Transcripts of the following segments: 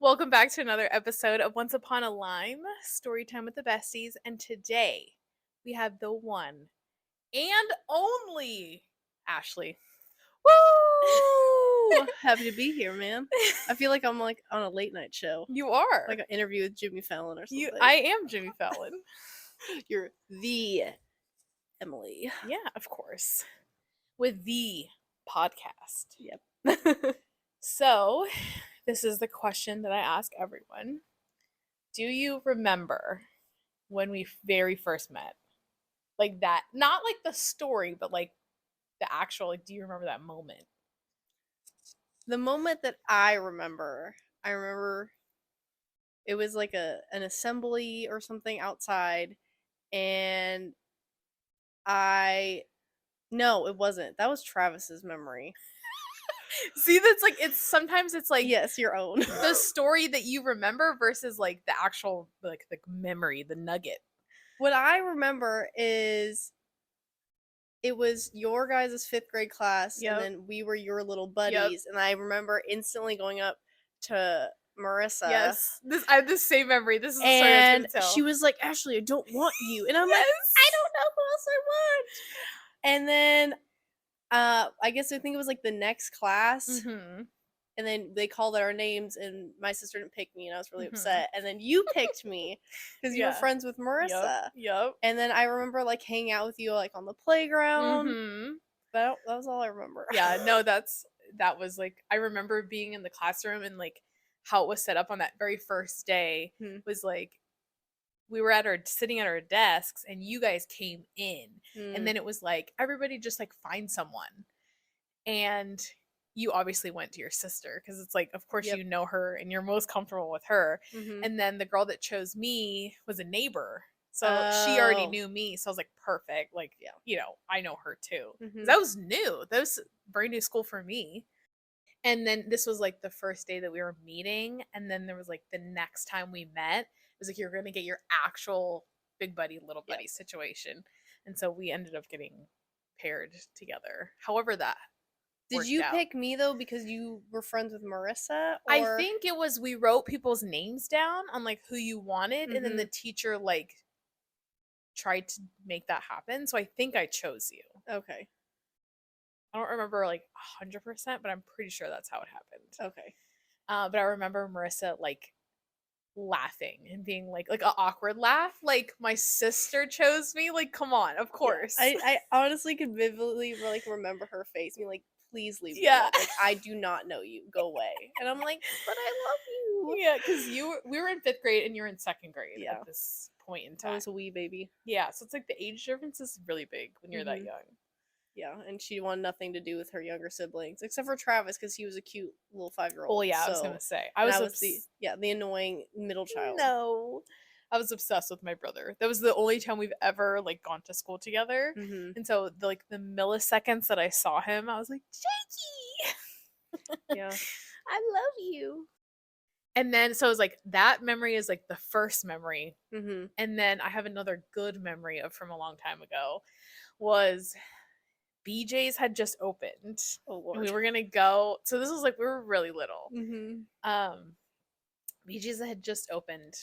Welcome back to another episode of Once Upon a Lime, Storytime with the Besties. And today we have the one and only Ashley. Woo! Happy to be here, man. I feel like I'm like on a late night show, You are. like an interview with Jimmy Fallon or something. I am Jimmy Fallon. You're the Emilee. Yeah, of course. With the podcast. Yep. So, this is the question that I ask everyone. Do you remember when we very first met? Like that, not like the story, but like the actual, like, do you remember that moment? The moment that I remember it was like an assembly or something outside, and no, it wasn't. That was Travis's memory. See, that's like sometimes it's like Yes, your own. the story that you remember versus like the actual like the memory, the nugget. What I remember is it was your guys' 5th grade class, Yep. and then we were your little buddies, and I remember instantly going up to Marissa. Yes, I have the same memory. This is the story I was And gonna tell. she was like, "Ashley, I don't want you," and I'm like, "I don't know who else I want." And then, I guess I think it was like the next class, Mhm. and then they called out our names, and my sister didn't pick me, and I was really Mhm. upset. And then you picked me because you were Yeah. friends with Marissa. Yep. And then I remember like hanging out with you like on the playground. Mhm. That was all I remember. Yeah, no, that was like I remember being in the classroom and like how it was set up on that very first day was like we were sitting at our desks and you guys came in and then it was like everybody just like find someone. And you obviously went to your sister because it's like of course Yep. you know her and you're most comfortable with her. Mhm. And then the girl that chose me was a neighbor. So she already knew me. So I was like, perfect. Like, Yeah. you know, I know her too. 'Cause Mhm. that was new. That was very new school for me. And then this was like the first day that we were meeting. And then there was like the next time we met, it was like you're going to get your actual big buddy, little buddy situation. And so we ended up getting paired together. However, that Did worked you out. pick me though because you were friends with Marissa? Or... I think it was we wrote people's names down on like who you wanted, and then the teacher like tried to make that happen. So I think I chose you. Okay. I don't remember like 100%, but I'm pretty sure that's how it happened. Okay. But I remember Marissa like laughing and being like an awkward laugh, like my sister chose me. Like, come on, of course. Yeah. I honestly could vividly like remember her face being like, "Please leave me Yeah. alone. Like, I do not know you. Go away." And I'm like, "But I love you." Yeah, because we were in 5th grade and you're in 2nd grade Yeah. at this point in I time. was a wee baby. Yeah, so it's like the age difference is really big when you're that young. Yeah, and she wanted nothing to do with her younger siblings, except for Travis, because he was a cute little 5-year-old. Oh yeah, I was gonna say I and was the annoying middle child. No, I was obsessed with my brother. That was the only time we've ever like gone to school together, and so the milliseconds that I saw him, I was like, Jakey, Yeah. I love you. And then so it was like that memory is like the first memory, and then I have another good memory of from a long time ago, was BJ's had just opened. Oh Lord. And we were gonna go. So this was like we were really little. Mm-hmm. BJ's had just opened,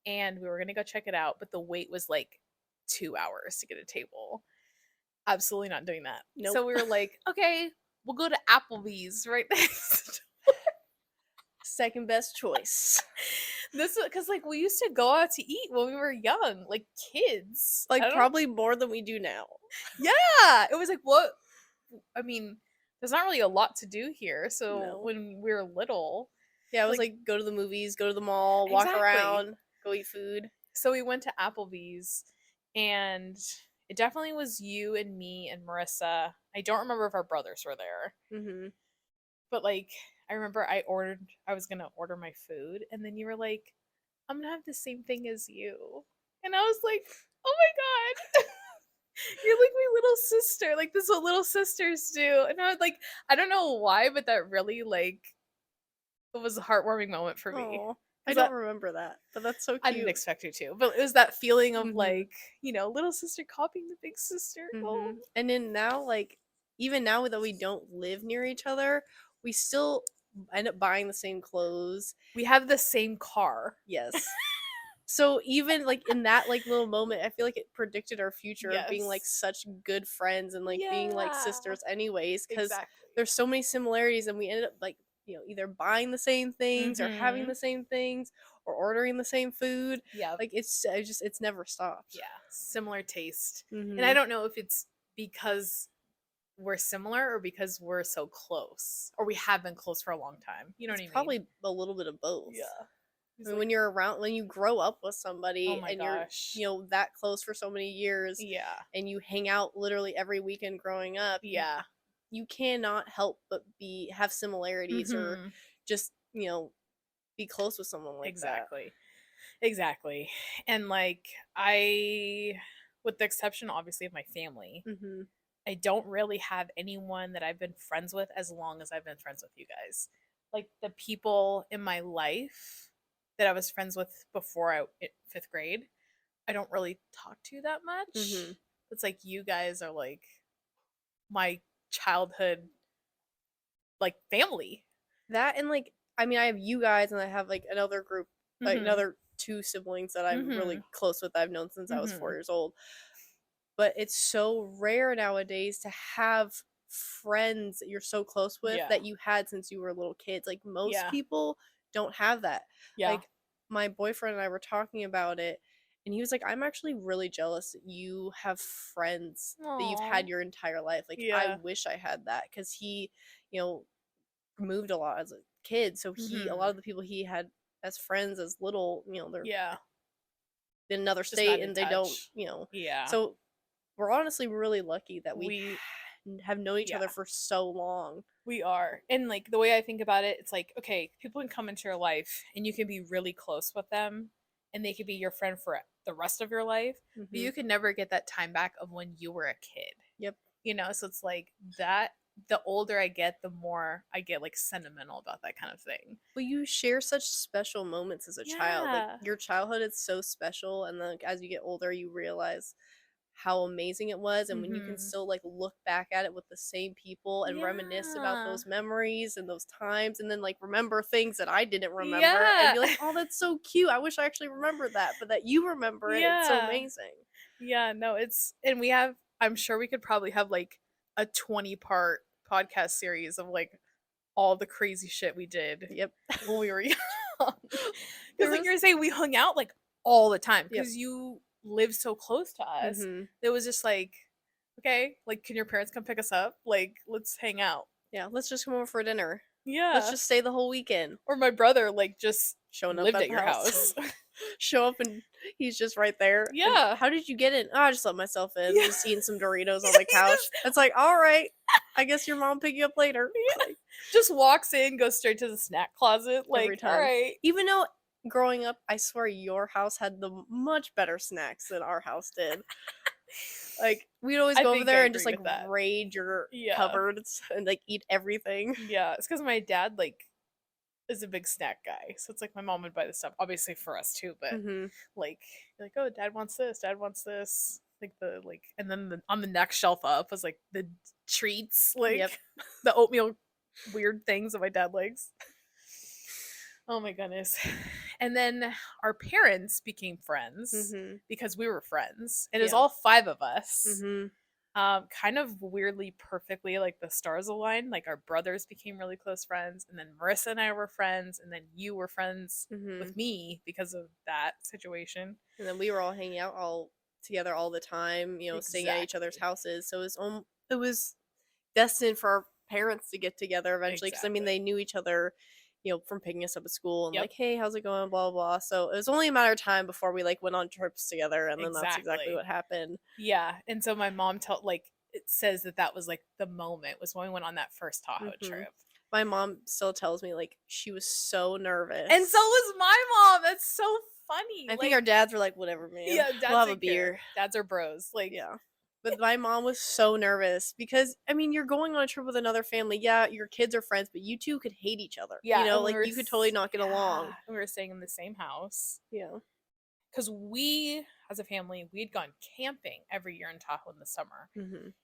and we were gonna go check it out, but the wait was like 2 hours to get a table. Absolutely not doing that. Nope. So we were like, okay, we'll go to Applebee's right next. Second best choice. This because like we used to go out to eat when we were young, like kids. Like probably more than we do now. Yeah, it was like what? I mean, there's not really a lot to do here. So No. when we were little, yeah, it was like go to the movies, go to the mall, walk around, go eat food. So we went to Applebee's, and it definitely was you and me and Marissa. I don't remember if our brothers were there. But like I remember I was gonna order my food, and then you were like, I'm gonna have the same thing as you. And I was like, oh my god. You're like my little sister. Like this is what little sisters do. And I was like, I don't know why, but that really like it was a heartwarming moment for me. Aww. I don't remember that, but that's so cute. I didn't expect you to, but it was that feeling of like, you know, little sister copying the big sister. Oh. And then now, like, even now that we don't live near each other, we still end up buying the same clothes. We have the same car. Yes. So even like in that like little moment, I feel like it predicted our future of being like Yes. such good friends and like being like Yeah. sisters anyways, because Exactly. there's so many similarities, and we ended up like, you know, either buying the same things or having Mhm. the same things or ordering the same food. Yeah. Like it's never stopped. Yeah. Similar taste. And I Mm-hmm. don't know if it's because we're similar or because we're so close or we have been close for a long time. You know It's what I mean? probably a little bit of both. Yeah. I mean, when you're around, when you grow up with somebody Oh my and you're, gosh. you know, that close for so many years, Yeah. and you hang out literally every weekend growing up, Yeah. you cannot help but have similarities or Mhm. just, you know, be close with someone like Exactly. Exactly. And like with the exception obviously of my family, that. Mm-hmm. I don't really have anyone that I've been friends with as long as I've been friends with you guys. Like the people in my life that I was friends with before 5th grade, I don't really talk to that much. Mm-hmm. It's like you guys are like my childhood like family. That and like, I mean, I have you guys, and I have like another group, like Mhm. another two siblings that I'm really Mhm. close with. I've known since I was 4 Mhm. years old. But it's so rare nowadays to have friends that you're so close with Yeah. that you had since you were little kids. Like most Yeah. people don't have that. Yeah. Like my boyfriend and I were talking about it, and he was like, I'm actually really jealous that you have friends that you've Aw. had your entire life. Like I Yeah. wish I had that, because he, you know, moved a lot as a kid. So a lot Mhm. of the people he had as friends as little, you know, they're Yeah. in another Just state not in and they don't, touch. you know. Yeah. So we're honestly really lucky that we We have known each yeah. other for so long. We are. And like the way I think about it, it's like, okay, people can come into your life and you can be really close with them and they could be your friend for the rest of your life, but Mm-hmm. you can never get that time back of when you were a kid. Yep. You know, so it's like that the older I get, the more I get like sentimental about that kind of thing. Well, you share such special moments as a child. Like Yeah. your childhood is so special, and then like, as you get older, you realize how amazing it was, and when you can Mhm. still like look back at it with the same people and reminisce about Yeah. those memories and those times, and then like remember things that I didn't remember and Yeah. be like, oh, that's so cute, I wish I actually remembered that, but that you remember it, it's so Yeah. amazing. Yeah, no, it's and we have I'm sure we could probably have like a 20-part podcast series of like all the crazy shit we did Yep. when we were young. Because There like was, you're saying, we hung out like all the time yep. because you live so close to us. Mm-hmm. It was just like, okay, like can your parents come pick us up? Like let's hang out. Yeah, let's just come over for dinner. Let's Yeah. just stay the whole weekend. Or my brother like just Showing up lived at at the your house. house. Show up and he's just right there. And Yeah. how did you get in? Oh, I just let myself in. Yeah. Just eating some Doritos on Yeah, the couch. It's like, all right, I guess your mom pick you up later. Like, just walks in, goes straight to the snack closet. every Like, all time. right. Even though growing up, I swear your house had the much better snacks than our house did. Like we'd always I go over think I there and agree just like with that. raid your Yeah. cupboards and like eat everything. Yeah. It's because my dad, like, is a big snack guy. So it's like my mom would buy the stuff, obviously for us too, but Mm-hmm. like, oh, dad wants this, dad wants this. Like and then on the next shelf up was like the treats, like Yep. the oatmeal weird things that my dad likes. Oh my goodness. And then our parents became friends Mm-hmm. because we were friends. And it was Yeah. all 5 of us. Mm-hmm. Kind of weirdly, perfectly, like the stars aligned. Like our brothers became really close friends, and then Marissa and I were friends, and then you were friends Mm-hmm. with me because of that situation. And then we were all hanging out all together all the time, you know, staying at each other's Exactly. houses. So it was destined for our parents to get together eventually, because I mean they Exactly. knew each other, you know, from picking us up at school and Yep. like, hey, how's it going, blah blah. So it was only a matter of time before we like went on trips together, and then that's exactly Exactly. what happened. Yeah. And so my mom it says that was like the moment was when we went on that first Tahoe Mm-hmm. trip. My mom still tells me like she was so nervous, And so was my mom. That's so funny. I think our dads were like, whatever, man, yeah, dads we'll have a don't care. beer. Dads are bros. Like, Yeah. But my mom was so nervous because, I mean, you're going on a trip with another family. Yeah, your kids are friends, but you two could hate each other. yeah, You know, and like you could totally not get along. we were staying in the same house. Yeah. because we, as a family, we had gone camping every year in Tahoe in the summer.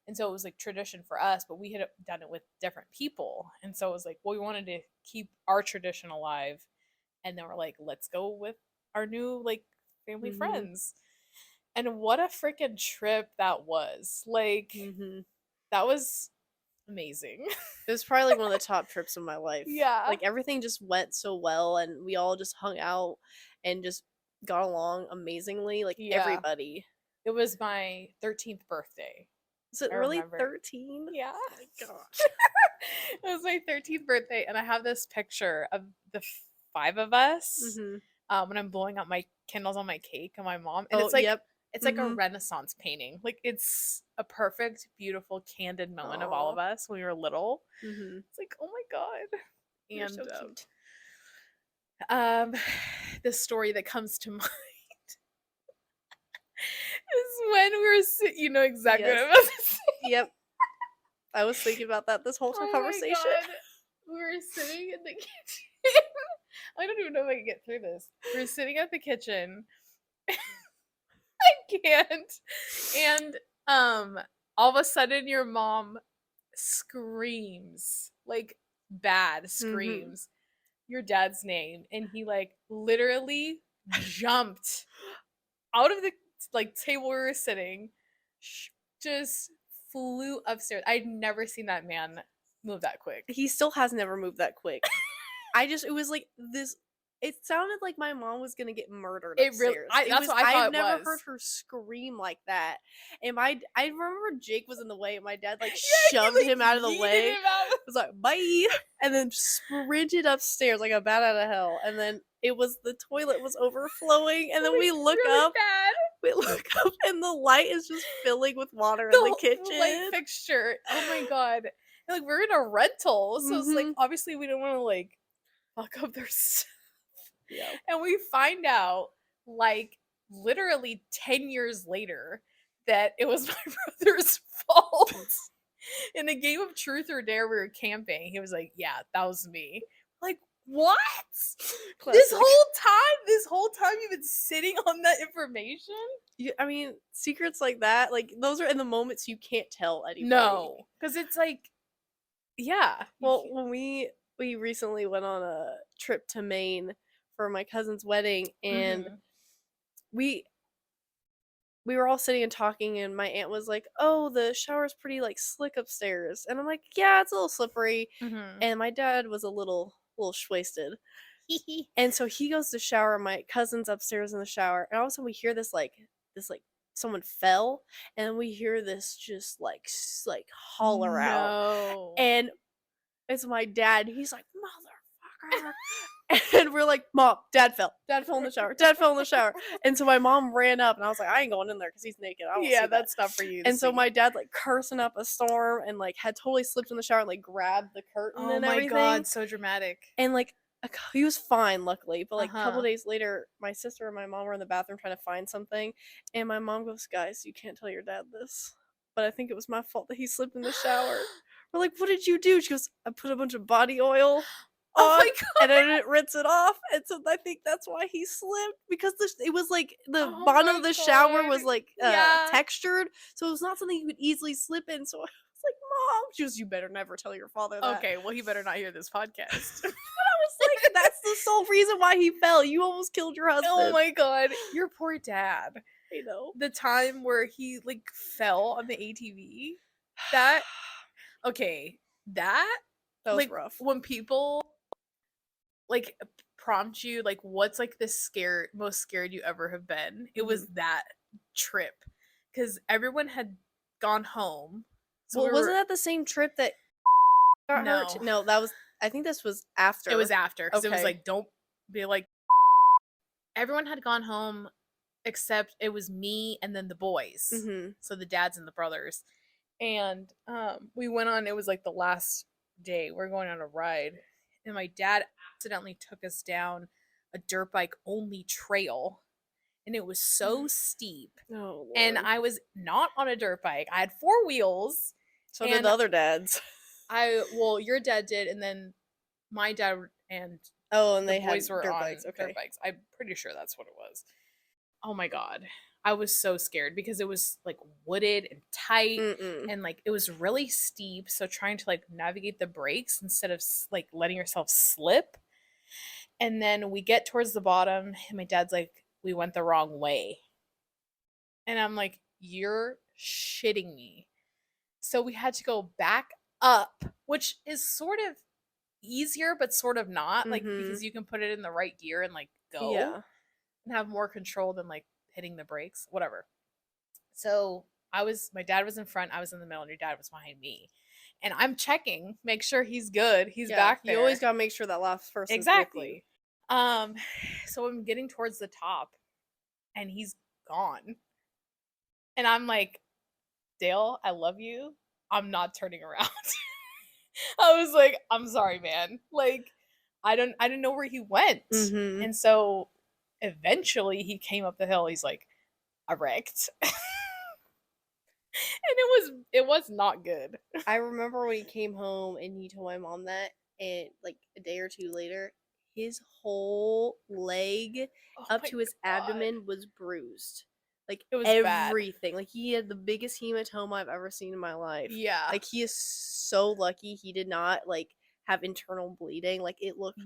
And so it was like tradition for us, but we had done it with different people. And so it was like, well, we wanted to keep our tradition alive. And then we're like, let's go with our new like family friends. And what a freaking trip that was. Like, that was amazing. It was probably like one of the top trips of my life. Yeah. Like everything just went so well and we all just hung out and just got along amazingly. Like everybody. It was my 13th birthday. Is it really 13? Yeah. Oh my gosh. It was my 13th birthday and I have this picture of the 5 of us when I'm blowing out my candles on my cake and my mom. And it's like it's like a Renaissance painting. Like it's a perfect, beautiful, candid moment of all of us when we were little. It's like, oh my god. You're so cute. The story that comes to mind is when we were you know exactly what I'm about to say. Yep. I was thinking about that this whole conversation. We were sitting in the kitchen. I don't even know if I can get through this. We're sitting at the kitchen. I can't. And all of a sudden your mom screams, like bad screams your dad's name, and he like literally jumped out of the like table we were sitting, just flew upstairs. I'd never seen that man move that quick. He still has never moved that quick. It was like this. It sounded like my mom was gonna get murdered upstairs. That's what I thought. I've never heard her scream like that. And I remember Jake was in the way, and my dad like shoved him out of the way. It was like bye, and then sprinted upstairs like a bat out of hell. And then the toilet was overflowing, and then we look up. We look up, and the light is just filling with water in the kitchen. The light fixture. Oh my god! And, like we're in a rental, so it's like obviously we don't want to like fuck up their stuff. Yeah. And we find out, like, literally 10 years later, that it was my brother's fault. In a game of Truth or Dare, we were camping. He was like, yeah, that was me. Like, what? Classic. This whole time you've been sitting on that information? I mean, secrets like that, like, those are in the moments you can't tell anybody. No. Because it's like, yeah. Well, when we recently went on a trip to Maine for my cousin's wedding, and we were all sitting and talking, and my aunt was like, oh, the shower's pretty like slick upstairs, and I'm like, yeah, it's a little slippery. And my dad was a little wasted. And so he goes to shower, my cousin's upstairs in the shower, and all of a sudden we hear this like someone fell, and we hear this just like holler out, and it's my dad. He's like, motherfucker. And we're like, Mom, Dad fell in the shower. And so my mom ran up, and I was like, I ain't going in there because he's naked. That's not for you. And so my dad like cursing up a storm, and like had totally slipped in the shower and like grabbed the curtain and everything. Oh my god, so dramatic. And like he was fine, luckily, but like a couple days later, my sister and my mom were in the bathroom trying to find something, and my mom goes, guys, you can't tell your dad this, but I think it was my fault that he slipped in the shower. We're like, what did you do? She goes, I put a bunch of body oil on, my god, and I didn't rinse it off, and so I think that's why he slipped, because it was like the bottom of the shower was like textured, so it was not something you could easily slip in. So I was like, Mom, she goes, you better never tell your father that. Okay, well, he better not hear this podcast. But I was like, that's the sole reason why he fell. You almost killed your husband. Oh my god, your poor dad. I know. The time where he like fell on the ATV, that okay, that was like rough. When people like prompt you like what's like the most scared you ever have been, it was that trip, because everyone had gone home. So wasn't that the same trip that got hurt? No, that was, I think this was after. It was after, because it was like, don't be like, everyone had gone home except it was me and then the boys, so the dads and the brothers. And we went on, it was like the last day, we're going on a ride, and my dad accidentally took us down a dirt bike only trail, and it was so steep. Oh, Lord. And I was not on a dirt bike. I had 4 wheels. So did the other dads. Your dad did, and then my dad and they boys had were dirt on bikes. Okay. Dirt bikes. I'm pretty sure that's what it was. Oh my God. I was so scared because it was like wooded and tight and like it was really steep. So trying to like navigate the brakes instead of like letting yourself slip. And then we get towards the bottom and my dad's like, we went the wrong way. And I'm like, you're shitting me. So we had to go back up, which is sort of easier, but sort of not. Like, because you can put it in the right gear and like go. Yeah. And have more control than like hitting the brakes, whatever. So my dad was in front, I was in the middle, and your dad was behind me. And I'm checking, make sure he's good. He's back there. You always gotta make sure that last person's exactly. So I'm getting towards the top, and he's gone. And I'm like, Dale, I love you. I'm not turning around. I was like, I'm sorry, man. Like, I didn't know where he went. And so eventually he came up the hill. He's like, I wrecked. And it was not good. I remember when he came home and he told my mom that, and like a day or two later, his whole leg up to his abdomen was bruised. Like, it was everything. Bad. Like, he had the biggest hematoma I've ever seen in my life. Yeah. Like, he is so lucky he did not like have internal bleeding. Like, it looked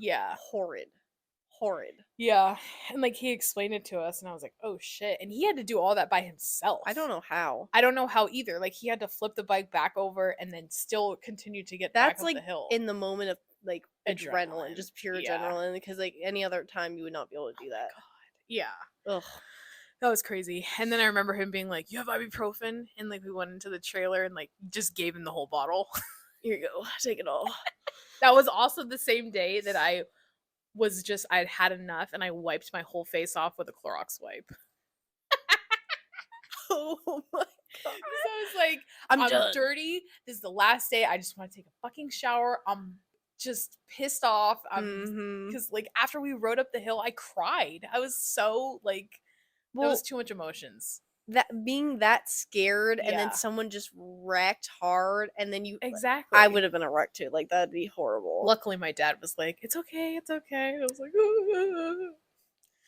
horrid. Yeah. And like he explained it to us and I was like, oh shit. And he had to do all that by himself. I don't know how. I don't know how either. Like, he had to flip the bike back over and then still continue to get back up the hill. In the moment of like adrenaline, just pure adrenaline, because like any other time you would not be able to do that. God. Yeah. Ugh. That was crazy. And then I remember him being like, you have ibuprofen? And like we went into the trailer and like just gave him the whole bottle. Here you go. Take it all. That was also the same day that I'd had enough and I wiped my whole face off with a Clorox wipe. Oh my God. So I was like, I'm dirty. This is the last day. I just want to take a fucking shower. I'm just pissed off. Because like after we rode up the hill, I cried. I was so like, that was too much emotions. That being that scared and then someone just wrecked hard and then you exactly. I would have been a wreck too. Like, that'd be horrible. Luckily my dad was like, it's okay. I was like,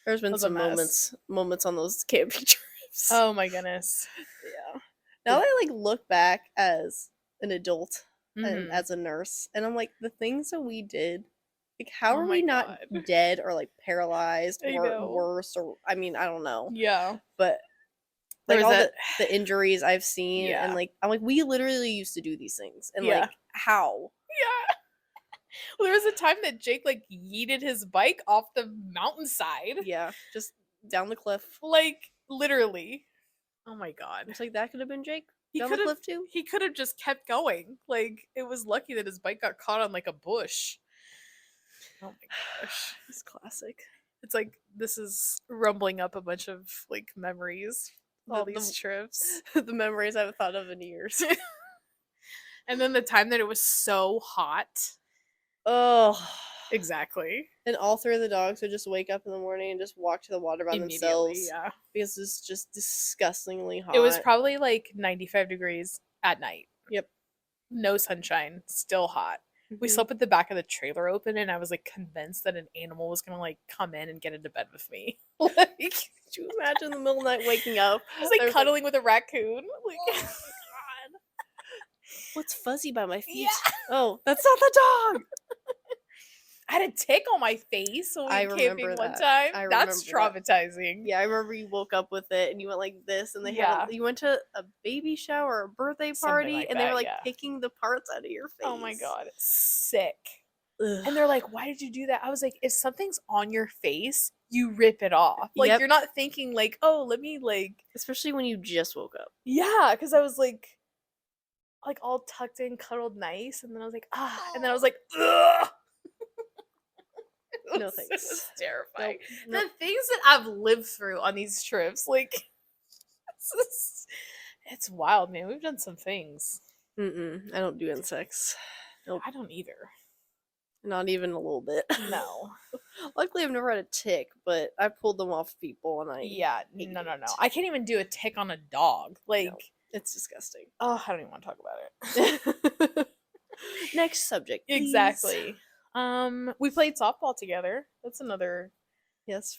there's been some moments on those camping trips. Oh my goodness. Yeah. Now that I like look back as an adult and as a nurse, and I'm like, the things that we did, like, how are we not dead or like paralyzed or worse, or I mean, I don't know. Yeah. But like all the injuries I've seen, and like I'm like, we literally used to do these things, and like, how? Yeah. Well, there was a time that Jake like yeeted his bike off the mountainside. Yeah, just down the cliff. Like, literally. Oh my God. It's like, that could have been Jake down the cliff too. He could have just kept going. Like, it was lucky that his bike got caught on like a bush. Oh my gosh. It's classic. It's like, this is rumbling up a bunch of like memories. All these trips. The memories I haven't thought of in years. And then the time that it was so hot. Oh. Exactly. And all three of the dogs would just wake up in the morning and just walk to the water by themselves. Yeah. Because it's just disgustingly hot. It was probably like 95 degrees at night. Yep. No sunshine. Still hot. We slept with the back of the trailer open, and I was like convinced that an animal was gonna like come in and get into bed with me. Like, could you imagine in the middle of the night waking up? I was like cuddling with a raccoon. Like, oh my God. What's fuzzy by my feet? Yeah. Oh, that's not the dog. I had a tick on my face when we went camping one time. That's traumatizing. Yeah, I remember you woke up with it and you went like this, and they had you went to a baby shower or a birthday party, and they were like picking the parts out of your face. Oh my God, sick. Ugh. And they're like, "Why did you do that?" I was like, "If something's on your face, you rip it off. Like, you're not thinking like, oh, let me like." Especially when you just woke up. Yeah, because I was like all tucked in, cuddled nice, and then I was like, and then I was like, ugh. No thanks. It was terrifying. Nope. The things that I've lived through on these trips, like, it's wild, man. We've done some things. I don't do insects. Nope. I don't either. Not even a little bit. No. Luckily, I've never had a tick, but I pulled them off people, and no. I can't even do a tick on a dog. Like, no, it's disgusting. Oh, I don't even want to talk about it. Next subject, please. Exactly. We played softball together. That's another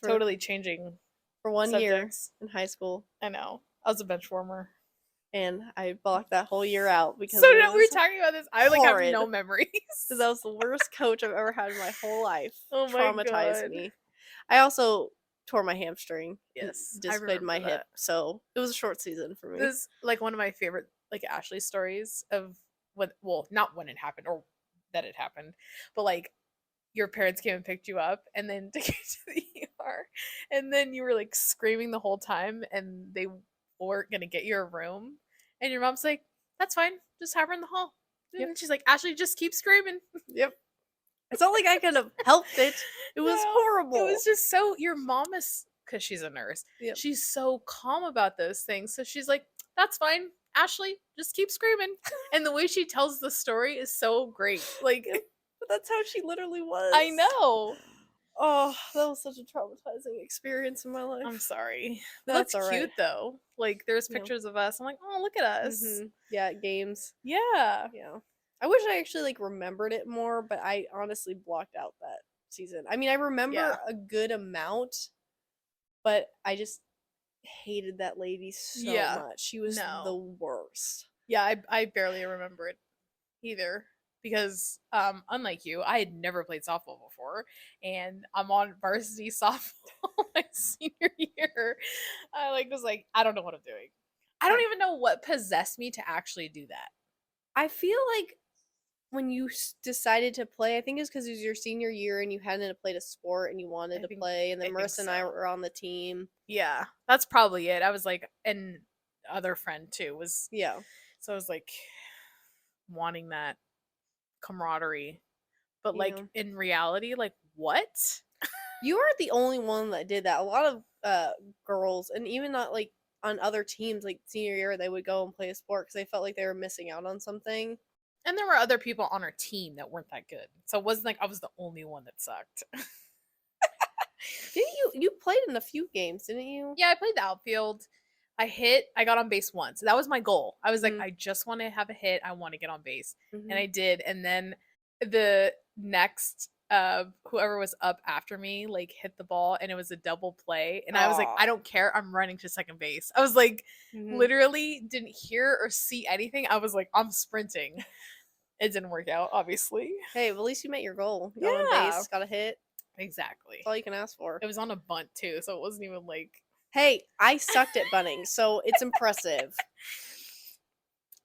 totally changing for 1 year subjects in high school. I know. I was a bench warmer. And I blocked that whole year out because So it now we were was talking about this. I like have no horrid. memories. That was the worst coach I've ever had in my whole life. Oh my Traumatized God. me. I also tore my hamstring. Yes, I Dislocated my remember hip. that. So it was a short season for me. This is like one of my favorite like Ashley stories of what, well, not when it happened or that it happened, but like your parents came and picked you up and then took you to the ER, and then you were like screaming the whole time, and they weren't gonna get you a room, and your mom's like, "That's fine, just have her in the hall." And she's like, "Ashley, just keep screaming." Yep. It's not like I could have helped it. It was horrible. It was just so, your mom is, because she's a nurse, Yep. she's so calm about those things. So she's like, "That's fine, Ashley, just keep screaming." And the way she tells the story is so great. Like, but that's how she literally was. I know. Oh, that was such a traumatizing experience in my life. I'm sorry. That's That's all cute right. though. Like, there's Yeah. pictures of us. I'm like, "Oh, look at us." Yeah, games. Yeah. Yeah. I wish I actually like remembered it more, but I honestly blocked out that season. I mean, I remember a good amount, but I just hated that lady so much. She was the worst. Yeah, I barely remember it either because unlike you, I had never played softball before, and I'm on varsity softball my senior year. I like was like, I don't know what I'm doing. I don't even know what possessed me to actually do that. I feel like when you decided to play, I think it's because it was your senior year and you hadn't played a sport and you wanted to play, and then Marissa and I were on the team. Yeah, that's probably it. I was like, and other friend too was, so I was like wanting that camaraderie, but like in reality, like what? You are the only one that did that. A lot of girls, and even not like on other teams, like senior year, they would go and play a sport because they felt like they were missing out on something. And there were other people on our team that weren't that good, so it wasn't like I was the only one that sucked. Didn't you played in a few games, didn't you? Yeah, I played the outfield. I got on base once. That was my goal. I was like, I just want to have a hit. I want to get on base. And I did. And then the next whoever was up after me like hit the ball, and it was a double play. And I was like, I don't care. I'm running to second base. I was like, literally didn't hear or see anything. I was like, I'm sprinting. It didn't work out, obviously. Hey, well, at least you met your goal. You got on base, got a hit. Exactly. That's all you can ask for. It was on a bunt too, so it wasn't even like. Hey, I sucked at bunting, so it's impressive.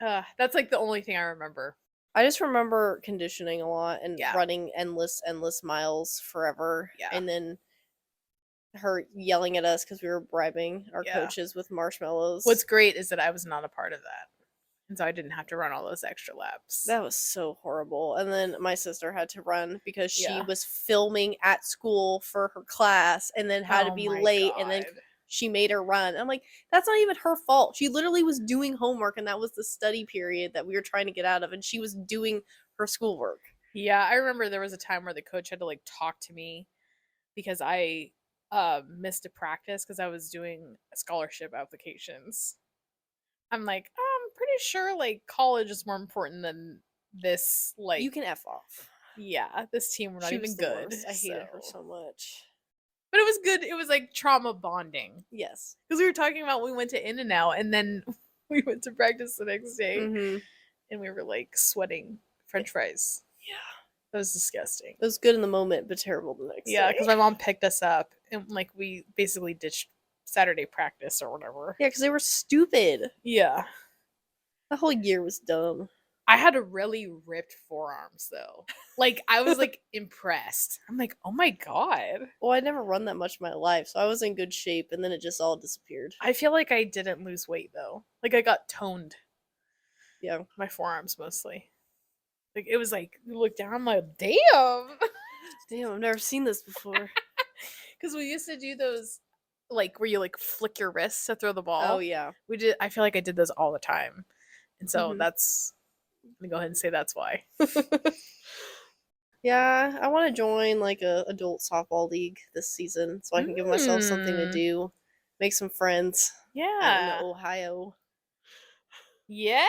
That's like the only thing I remember. I just remember conditioning a lot and running endless miles forever. Yeah. And then her yelling at us because we were bribing our coaches with marshmallows. What's great is that I was not a part of that. And so I didn't have to run all those extra laps. That was so horrible. And then my sister had to run because she was filming at school for her class and then had to be late. God. And then she made her run. I'm like, that's not even her fault. She literally was doing homework, and that was the study period that we were trying to get out of, and she was doing her schoolwork. Yeah, I remember there was a time where the coach had to like talk to me because I missed a practice because I was doing scholarship applications. I'm like, I'm pretty sure like college is more important than this. Like, you can F off. Yeah, this team were not even good. I hated her so much. But it was good. It was like trauma bonding. Yes. Because we were talking about we went to In-N-Out and then we went to practice the next day. And we were like sweating French fries. Yeah. That was disgusting. It was good in the moment, but terrible the next day. Yeah, because my mom picked us up and like we basically ditched Saturday practice or whatever. Yeah, because they were stupid. Yeah. The whole year was dumb. I had really ripped forearms though. Like I was like impressed. I'm like, oh my God. Well, I never run that much in my life, so I was in good shape, and then it just all disappeared. I feel like I didn't lose weight though. Like I got toned. Yeah. My forearms mostly. Like it was like you look down, I'm like, damn. Damn, I've never seen this before. Because we used to do those like where you like flick your wrists to throw the ball. Oh yeah. I feel like I did those all the time. And so that's, I'm gonna go ahead and say that's why. Yeah, I want to join like a adult softball league this season so I can give myself something to do, make some friends. Yeah. In Ohio. Yeah.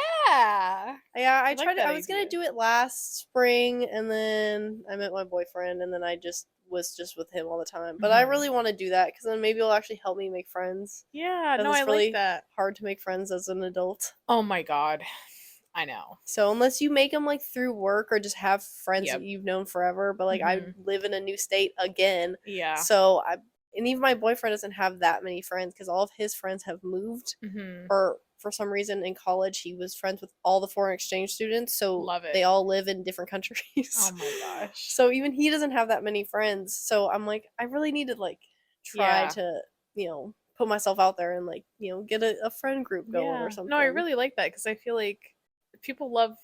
Yeah, I tried. I was gonna do it last spring, and then I met my boyfriend, and then I just was just with him all the time. But I really want to do that because then maybe it'll actually help me make friends. Yeah, no, I really like that. Hard to make friends as an adult. Oh my god. I know. So unless you make them like through work or just have friends that you've known forever, but like I live in a new state again. Yeah. So and even my boyfriend doesn't have that many friends because all of his friends have moved. Or for some reason in college he was friends with all the foreign exchange students. So they all live in different countries. Oh my gosh. So even he doesn't have that many friends. So I'm like, I really need to like try to, put myself out there and like, get a friend group going or something. No, I really like that because I feel like people love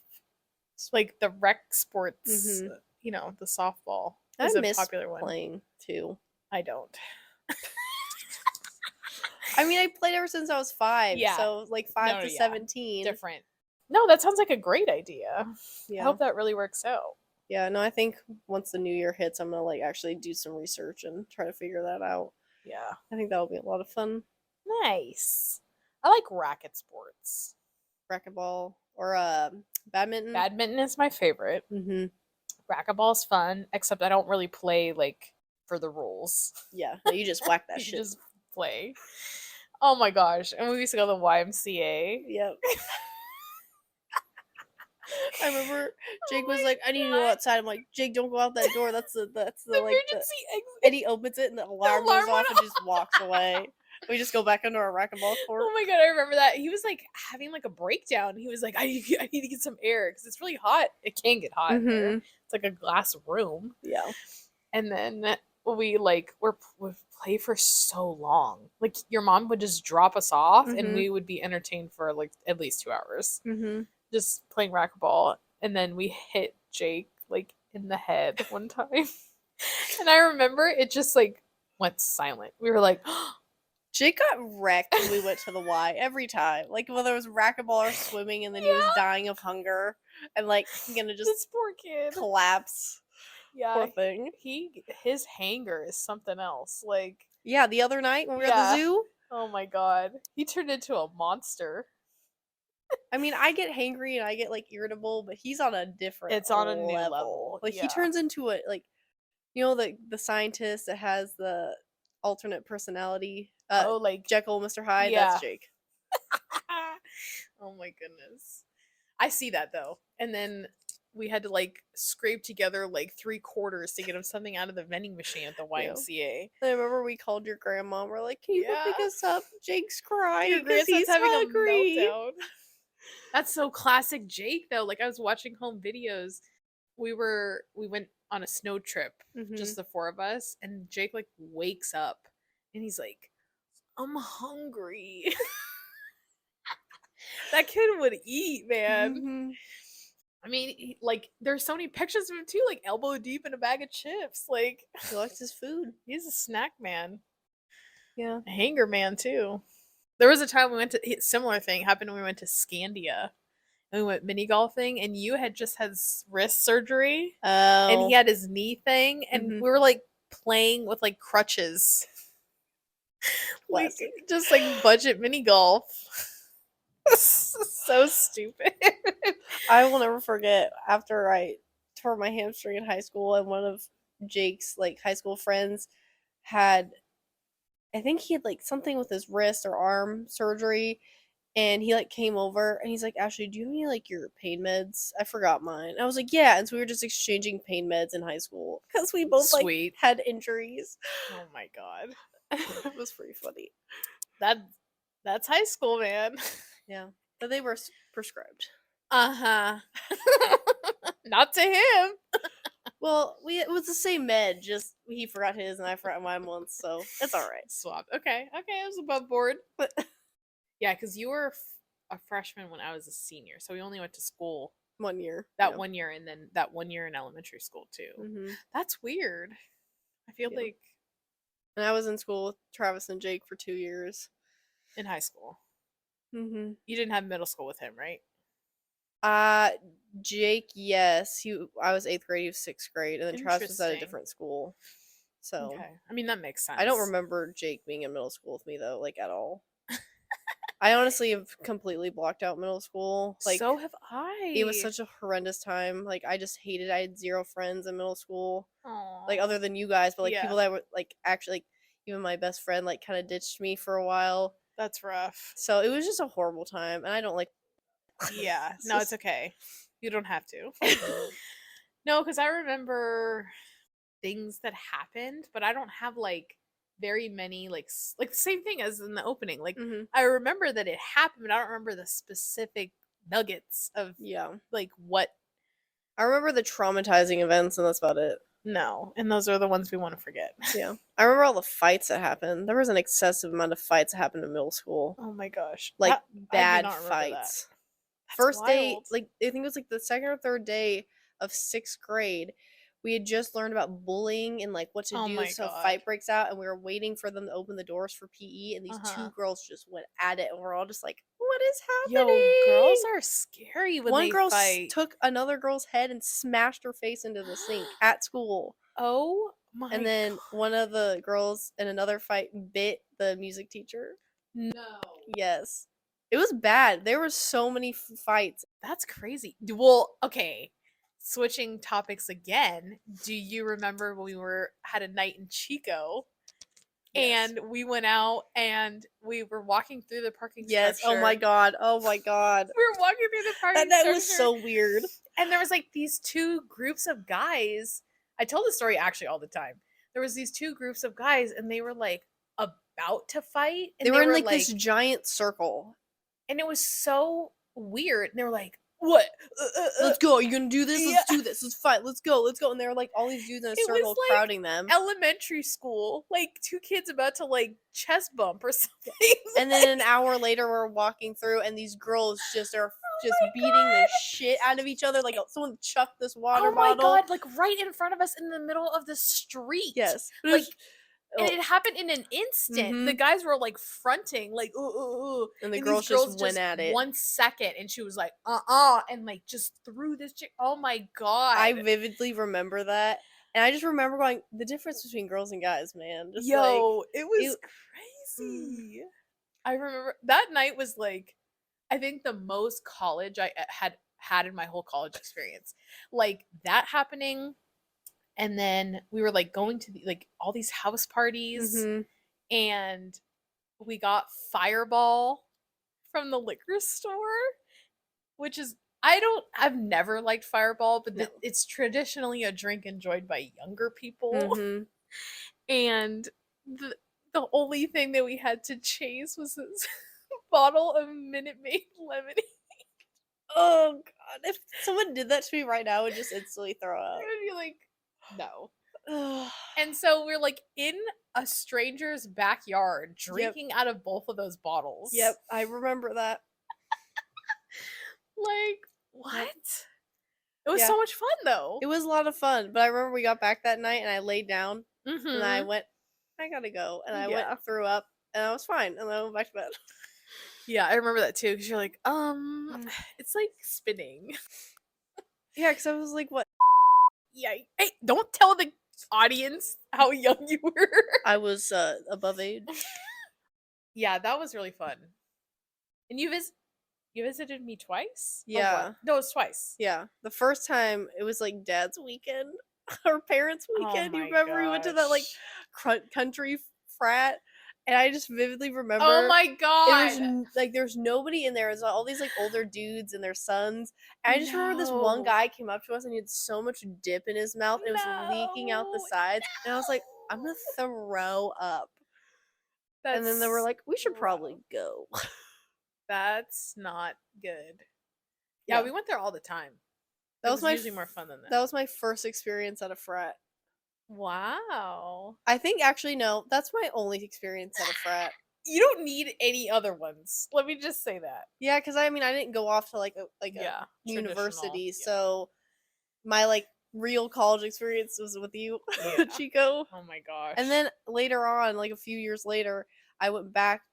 like the rec sports, the softball is a popular one. Playing too. I don't. I mean, I played ever since I was 5. Yeah. So like 5 to 17. Different. No, that sounds like a great idea. Yeah. I hope that really works out. Yeah, no, I think once the new year hits, I'm gonna like actually do some research and try to figure that out. Yeah. I think that'll be a lot of fun. Nice. I like racket sports. Racquetball or badminton. Badminton is my favorite. Racquetball's fun, except I don't really play like for the rules. Yeah, no, you just whack that you shit. Just play. Oh my gosh. And we used to go to the YMCA. Yep. I remember Jake was like, I need to go outside. I'm like, Jake, don't go out that door. That's the like emergency exit. And he opens it and the alarm goes off and just walks away. We just go back into our racquetball court. Oh my god, I remember that. He was like having like a breakdown. He was like, I need to get some air because it's really hot. It can get hot in there. It's like a glass room. Yeah. And then we play for so long. Like your mom would just drop us off and we would be entertained for like at least 2 hours. Just playing racquetball. And then we hit Jake like in the head one time. And I remember it just like went silent. We were like, Jake got wrecked when we went to the Y every time. Like whether it was racquetball or swimming, and then he was dying of hunger and like gonna just this poor kid collapse. Yeah, poor thing. His hanger is something else. Like the other night when we were at the zoo. Oh my god, he turned into a monster. I mean, I get hangry and I get like irritable, but he's on a different. It's on a new level. Like he turns into a like, the scientist that has the alternate personality. Like Jekyll, Mr. Hyde. Yeah. That's Jake. Oh my goodness, I see that though. And then we had to like scrape together like 3 quarters to get him something out of the vending machine at the YMCA. I remember we called your grandma. We're like, "Can you go pick us up? Jake's crying because he's having hungry." a meltdown. That's so classic Jake though. Like I was watching home videos. We went on a snow trip, just the 4 of us, and Jake like wakes up and he's like, I'm hungry. That kid would eat, man. I mean, like there's so many pictures of him too, like elbow deep in a bag of chips. Like he likes his food. He's a snack man. Yeah. A hanger man too. There was a time we went to similar thing happened when we went to Scandia. And we went mini golfing, and you had just had wrist surgery. Oh. And he had his knee thing, and we were like playing with like crutches. Like just like budget mini golf. So stupid. I will never forget after I tore my hamstring in high school, and one of Jake's like high school friends had, I think he had like something with his wrist or arm surgery, and he like came over and he's like, Ashley, do you have any like your pain meds? I forgot mine. I was like, yeah. And so we were just exchanging pain meds in high school because we both like had injuries. Oh my god. It was pretty funny. That's high school, man. Yeah. But they were prescribed. Uh-huh. Not to him. Well, it was the same med, just he forgot his and I forgot mine once, so it's all right. Swap. Okay, I was above board. But yeah, because you were a freshman when I was a senior, so we only went to school 1 year. That 1 year, and then that 1 year in elementary school too. That's weird. I feel like. And I was in school with Travis and Jake for 2 years. In high school. You didn't have middle school with him, right? Jake, yes. I was 8th grade, he was 6th grade, and then Travis was at a different school. So okay. I mean, that makes sense. I don't remember Jake being in middle school with me though, like at all. I honestly have completely blocked out middle school. Like, so have I. it was such a horrendous time. Like, I just hated it. I had 0 friends in middle school. Aww. Like, other than you guys, but, like, Yeah. people that were, like, actually, like, even my best friend, like, kind of ditched me for a while. That's rough. So, it was just a horrible time, and I don't like Yeah. No, it's okay. You don't have to. No, because I remember things that happened, but I don't have, like, very many, like the same thing as in the opening. Like, I remember that it happened, but I don't remember the specific nuggets of, like, what. I remember the traumatizing events, and that's about it. No, and those are the ones we want to forget. Yeah. I remember all the fights that happened. There was an excessive amount of fights that happened in middle school. Oh my gosh. Like, I bad fights. First wild. day, like, I think it was, like, the second or third day of 6th grade, we had just learned about bullying and, like, what to do so a fight breaks out, and we were waiting for them to open the doors for PE, and these 2 girls just went at it, and we're all just like, what is happening? Yo, girls are scary when One they girl fight. took another girl's head and smashed her face into the sink at school. Oh my And then one of the girls in another fight bit the music teacher. No. Yes. It was bad. There were so many fights. That's crazy. Well, okay. Switching topics again. Do you remember when we had a night in Chico? Yes. And we went out and we were walking through the parking structure. Yes. Oh my god. Oh my god. We were walking through the parking structure. That was so weird. And there was, like, these 2 groups of guys. I tell the story actually all the time. There was these 2 groups of guys, and they were, like, about to fight. And they were in, like, this giant circle. And it was so weird. And they were like, what? Let's go. Are you gonna do this? Let's do this. Let's fight. Let's go. Let's go. And they were, like, all these dudes in a circle, like, crowding them. Elementary school. Like, 2 kids about to, like, chest bump or something. And then an hour later, we're walking through, and these girls just are beating the shit out of each other. Like, someone chucked this water bottle. Oh my god, like, right in front of us in the middle of the street. Yes. Like, and it happened in an instant. The guys were, like, fronting, like, and the girls just went at it. 1 second, and she was like, and, like, just threw this chick. Oh my god. I vividly remember that. And I just remember going, the difference between girls and guys, man. Just, it was crazy. I remember that night was, like, I think the most college I had in my whole college experience. Like, that happening. And then we were, like, going to like all these house parties, and we got Fireball from the liquor store, which is I've never liked Fireball, but it's traditionally a drink enjoyed by younger people. And the only thing that we had to chase was this bottle of Minute Maid lemonade. Oh god, if someone did that to me right now, I would just instantly throw up. I would be like, no. And so we're, like, in a stranger's backyard drinking out of both of those bottles. Yep, I remember that. Like, what? It was so much fun, though. It was a lot of fun, but I remember we got back that night and I laid down and I went, I gotta go. And I went and threw up and I was fine. And then I went back to bed. Yeah, I remember that too, because you're like, it's like spinning. Yeah, because I was like, what? Yeah. Hey, don't tell the audience how young you were. I was above age. Yeah, that was really fun. And you visited me twice? Yeah. No, it was twice. Yeah. The first time, it was, like, Dad's weekend. Our parents' weekend. You remember we went to that, like, country frat? And I just vividly remember. Oh my god! There's nobody in there. There's all these, like, older dudes and their sons. And I just remember this one guy came up to us and he had so much dip in his mouth. It was leaking out the sides. And I was like, I'm gonna throw up. And then they were like, we should probably go. That's not good. Yeah, we went there all the time. That was usually more fun than that. That was my first experience at a frat. Wow. I think, actually, no, that's my only experience at a frat. You don't need any other ones. Let me just say that. Yeah, because I mean, I didn't go off to a university, so my, like, real college experience was with you, Chico. Oh my gosh. And then later on, like a few years later, I went back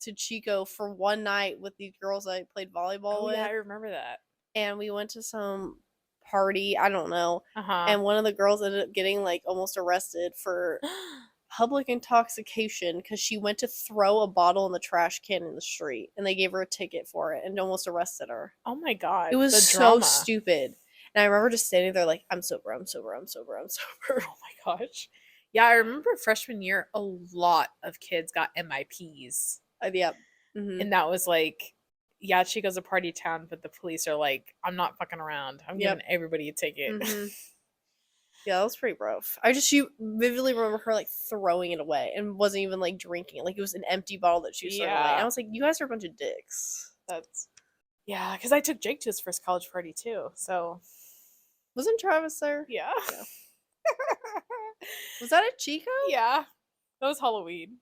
to Chico for one night with these girls I played volleyball with. Yeah, I remember that. And we went to some party, I don't know. And one of the girls ended up getting, like, almost arrested for public intoxication because she went to throw a bottle in the trash can in the street, and they gave her a ticket for it and almost arrested her. Oh my god. It was the so drama. stupid. And I remember just standing there like, I'm sober, I'm sober, I'm sober, I'm sober. Oh my gosh. Yeah, I remember freshman year, a lot of kids got MIPs. Yep. Mm-hmm. And that was like, yeah, Chico's a party town, but the police are like, I'm not fucking around. I'm giving everybody a ticket. Mm-hmm. Yeah, that was pretty rough. You vividly remember her like throwing it away and wasn't even like drinking it. Like it was an empty bottle that she was throwing away. And I was like, you guys are a bunch of dicks. Yeah, because I took Jake to his first college party too. So wasn't Travis there? Yeah. Was that at Chico? Yeah. That was Halloween.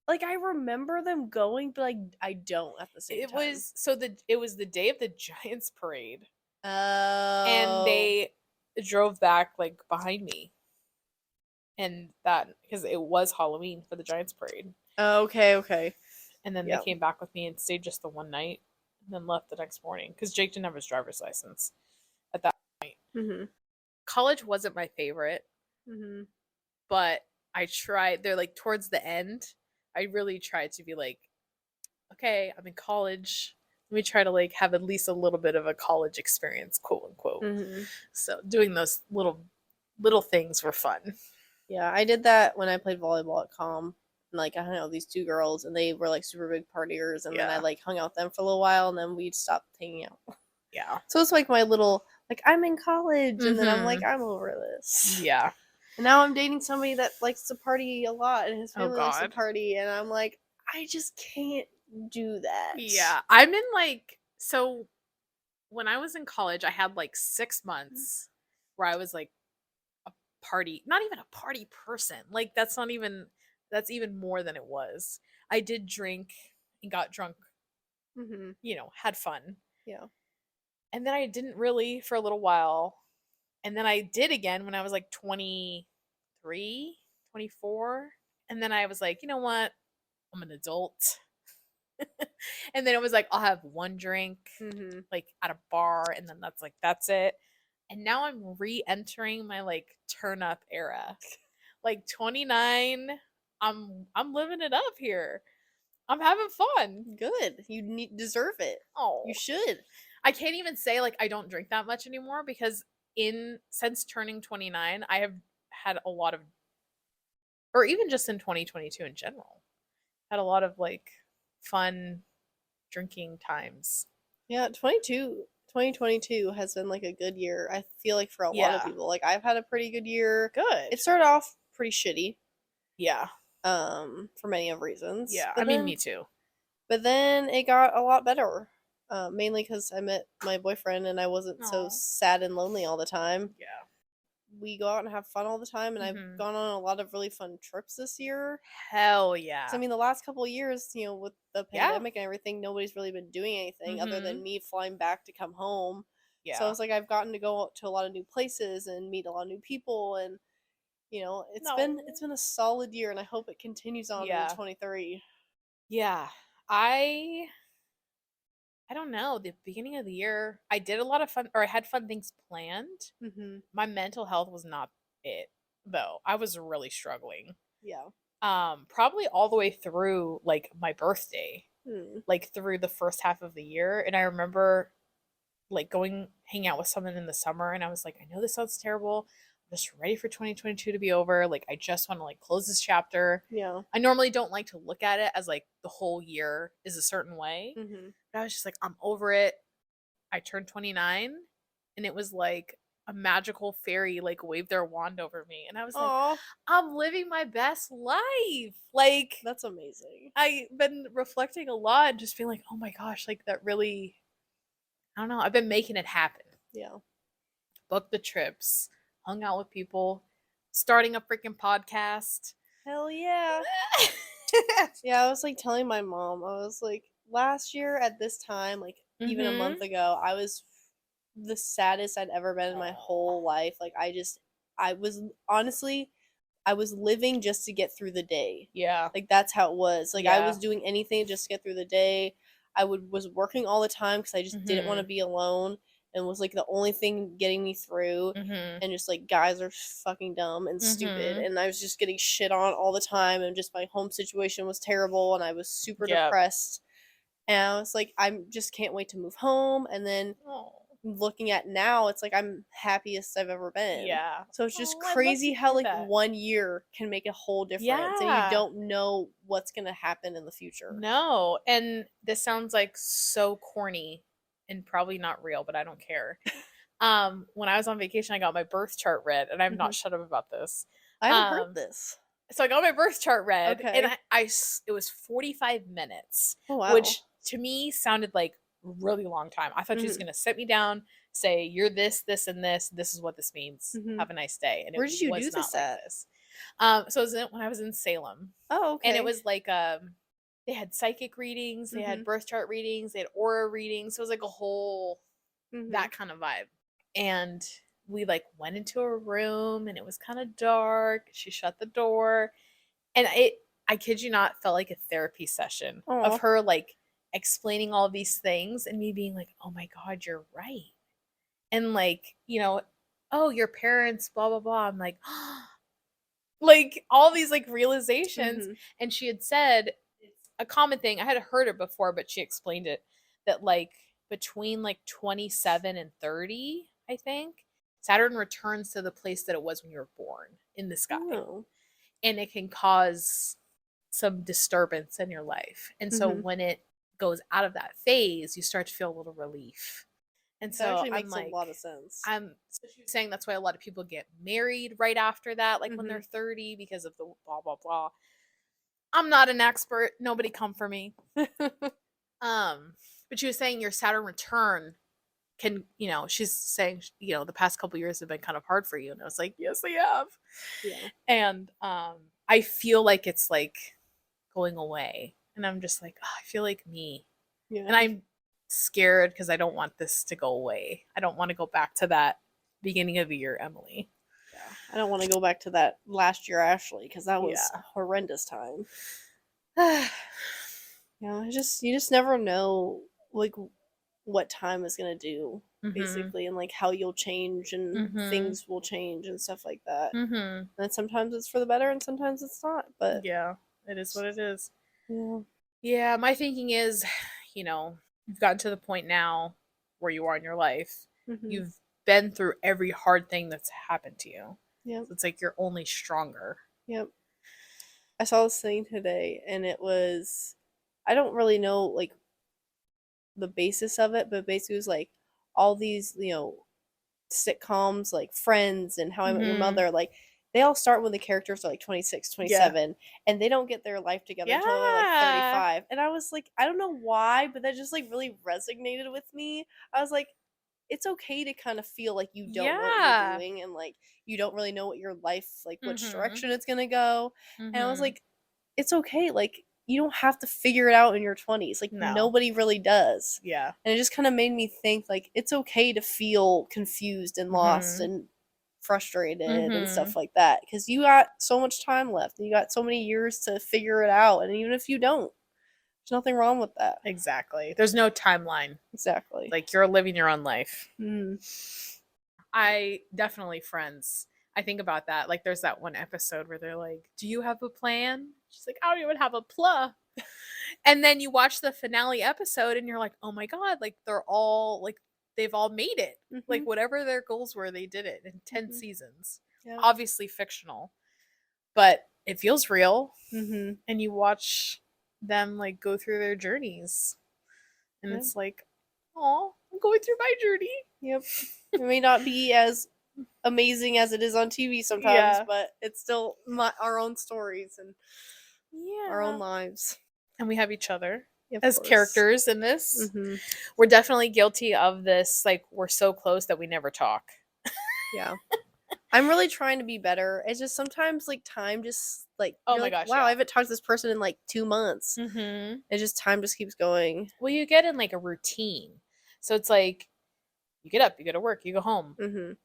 Like I remember them going, but like I don't at the same time. It was the day of the Giants parade. Oh. And they drove back like behind me. And that because it was Halloween for the Giants parade. Oh, okay. And then they came back with me and stayed just the one night and then left the next morning because Jake didn't have his driver's license at that point. Mm-hmm. College wasn't my favorite. Mm-hmm. But I tried. They're like towards the end. I really tried to be like, okay, I'm in college. Let me try to like have at least a little bit of a college experience, quote unquote. Mm-hmm. So doing those little things were fun. Yeah, I did that when I played volleyball at Com. And like I hung out with these two girls, and they were like super big partiers, and then I like hung out with them for a little while, and then we'd stop hanging out. Yeah. So it's like my little like I'm in college, and then I'm like I'm over this. Yeah. And now I'm dating somebody that likes to party a lot, and his family likes to party, and I'm like, I just can't do that. Yeah. I'm in like, so when I was in college, I had like 6 months where I was like a party, not even a party person. Like that's even more than it was. I did drink and got drunk, had fun. Yeah. And then I didn't really for a little while. And then I did again when I was like 23, 24. And then I was like, you know what? I'm an adult. And then it was like, I'll have one drink like at a bar. And then that's it. And now I'm re-entering my like turn up era. Like 29, I'm living it up here. I'm having fun. Good. You deserve it. Oh, you should. I can't even say like I don't drink that much anymore because since turning 29, I have had a lot of, or even just in 2022 in general, had a lot of like fun drinking times. Yeah, 2022 has been like a good year. I feel like for a lot of people, like I've had a pretty good year. Good. It started off pretty shitty. Yeah. For many of reasons. Yeah, I mean, me too. But then it got a lot better. Mainly because I met my boyfriend and I wasn't so sad and lonely all the time. Yeah. We go out and have fun all the time, and I've gone on a lot of really fun trips this year. Hell yeah. I mean, the last couple of years, with the pandemic and everything, nobody's really been doing anything other than me flying back to come home. Yeah. So it's like I've gotten to go to a lot of new places and meet a lot of new people, and it's been a solid year, and I hope it continues on in 23. Yeah. I don't know. The beginning of the year, I did a lot of fun, or I had fun things planned. My mental health was not it, though. I was really struggling. Yeah. Probably all the way through like my birthday, like through the first half of the year. And I remember like hang out with someone in the summer, and I was like, I know this sounds terrible. I'm just ready for 2022 to be over. Like, I just want to like close this chapter. Yeah. I normally don't like to look at it as like the whole year is a certain way. But I was just like, I'm over it. I turned 29, and it was like a magical fairy like waved their wand over me, and I was like, I'm living my best life. Like, that's amazing. I've been reflecting a lot and just being like, oh my gosh, like that really, I don't know, I've been making it happen. Yeah. Booked the trips, hung out with people, starting a freaking podcast. Hell yeah. Yeah, I was like telling my mom, I was like, last year at this time, like even a month ago, I was the saddest I'd ever been in my whole life. Like I was living just to get through the day. Yeah. Like that's how it was. Like I was doing anything just to get through the day. I was working all the time because I just didn't want to be alone. and was like the only thing getting me through. And just like, guys are fucking dumb and stupid, and I was just getting shit on all the time, and just my home situation was terrible, and I was super depressed. And I was like, I just can't wait to move home. And then looking at now, it's like I'm happiest I've ever been. Yeah. So it's just crazy how like 1 year can make a whole difference, and you don't know what's gonna happen in the future. No, and this sounds like so corny and probably not real, but I don't care. When I was on vacation, I got my birth chart read, and I've not shut up about this. I haven't heard this. So I got my birth chart read, and it was 45 minutes, which to me sounded like a really long time. I thought she was going to sit me down, say, you're this, this, and this. This is what this means. Have a nice day. And where did you do this at? So it was when I was in Salem. Oh, okay. And it was like, they had psychic readings, they had birth chart readings, they had aura readings. So it was like a whole, that kind of vibe. And we like went into a room, and it was kind of dark. She shut the door, and I kid you not, felt like a therapy session of her like explaining all these things, and me being like, oh my God, you're right. And like, you know, oh, your parents, blah, blah, blah. I'm like, like all these like realizations. And she had said it's a common thing. I had heard it before, but she explained it that like between like 27 and 30, I think, Saturn returns to the place that it was when you were born in the sky. And it can cause some disturbance in your life. And so when it goes out of that phase, you start to feel a little relief. And so that actually makes a lot of sense. So she was saying that's why a lot of people get married right after that, like when they're 30, because of the blah, blah, blah. I'm not an expert. Nobody come for me. But she was saying your Saturn return can, you know, she's saying, you know, the past couple years have been kind of hard for you. And I was like, yes, they have. Yeah. And I feel like it's like going away. And I'm just like, oh, I feel like me. Yeah. And I'm scared because I don't want this to go away. I don't want to go back to that beginning of the year Emilee. Yeah. I don't want to go back to that last year Ashley, because that was a horrendous time. You just never know like what time is going to do, basically, and like how you'll change, and things will change and stuff like that. And sometimes it's for the better and sometimes it's not, but yeah, it is what it is. Yeah, my thinking is, you know, you've gotten to the point now where you are in your life. You've been through every hard thing that's happened to you. So it's like you're only stronger. I saw this thing today, and it was, I don't really know like the basis of it, but basically it was like all these, you know, sitcoms like Friends and How I Met Your Mother, like they all start when the characters are like 26, 27, and they don't get their life together until they're like 35. And I was like, I don't know why, but that just like really resonated with me. I was like, it's okay to kind of feel like you don't know what you're doing, and like you don't really know what your life, like which direction it's gonna go. And I was like, it's okay, like you don't have to figure it out in your 20s. Like nobody really does. And it just kind of made me think like it's okay to feel confused and lost and frustrated and stuff like that, because you got so much time left and you got so many years to figure it out. And even if you don't, there's nothing wrong with that. Exactly. There's no timeline. Exactly. Like you're living your own life. I definitely Friends. I think about that. Like there's that one episode where they're like, do you have a plan? She's like, I don't even have a plan. And then you watch the finale episode and you're like, oh my God, like they're all like, they've all made it. Like whatever their goals were, they did it in 10 seasons. Obviously fictional, but it feels real. And you watch them like go through their journeys. And it's like, oh, I'm going through my journey. It may not be as amazing as it is on TV sometimes, but it's still our own stories and our own lives. And we have each other as characters in this. We're definitely guilty of this. Like we're so close that we never talk. I'm really trying to be better. It's just sometimes like time just like, oh my gosh, wow, I haven't talked to this person in like 2 months. It's just time just keeps going. Well, you get in like a routine. So it's like you get up, you go to work, you go home,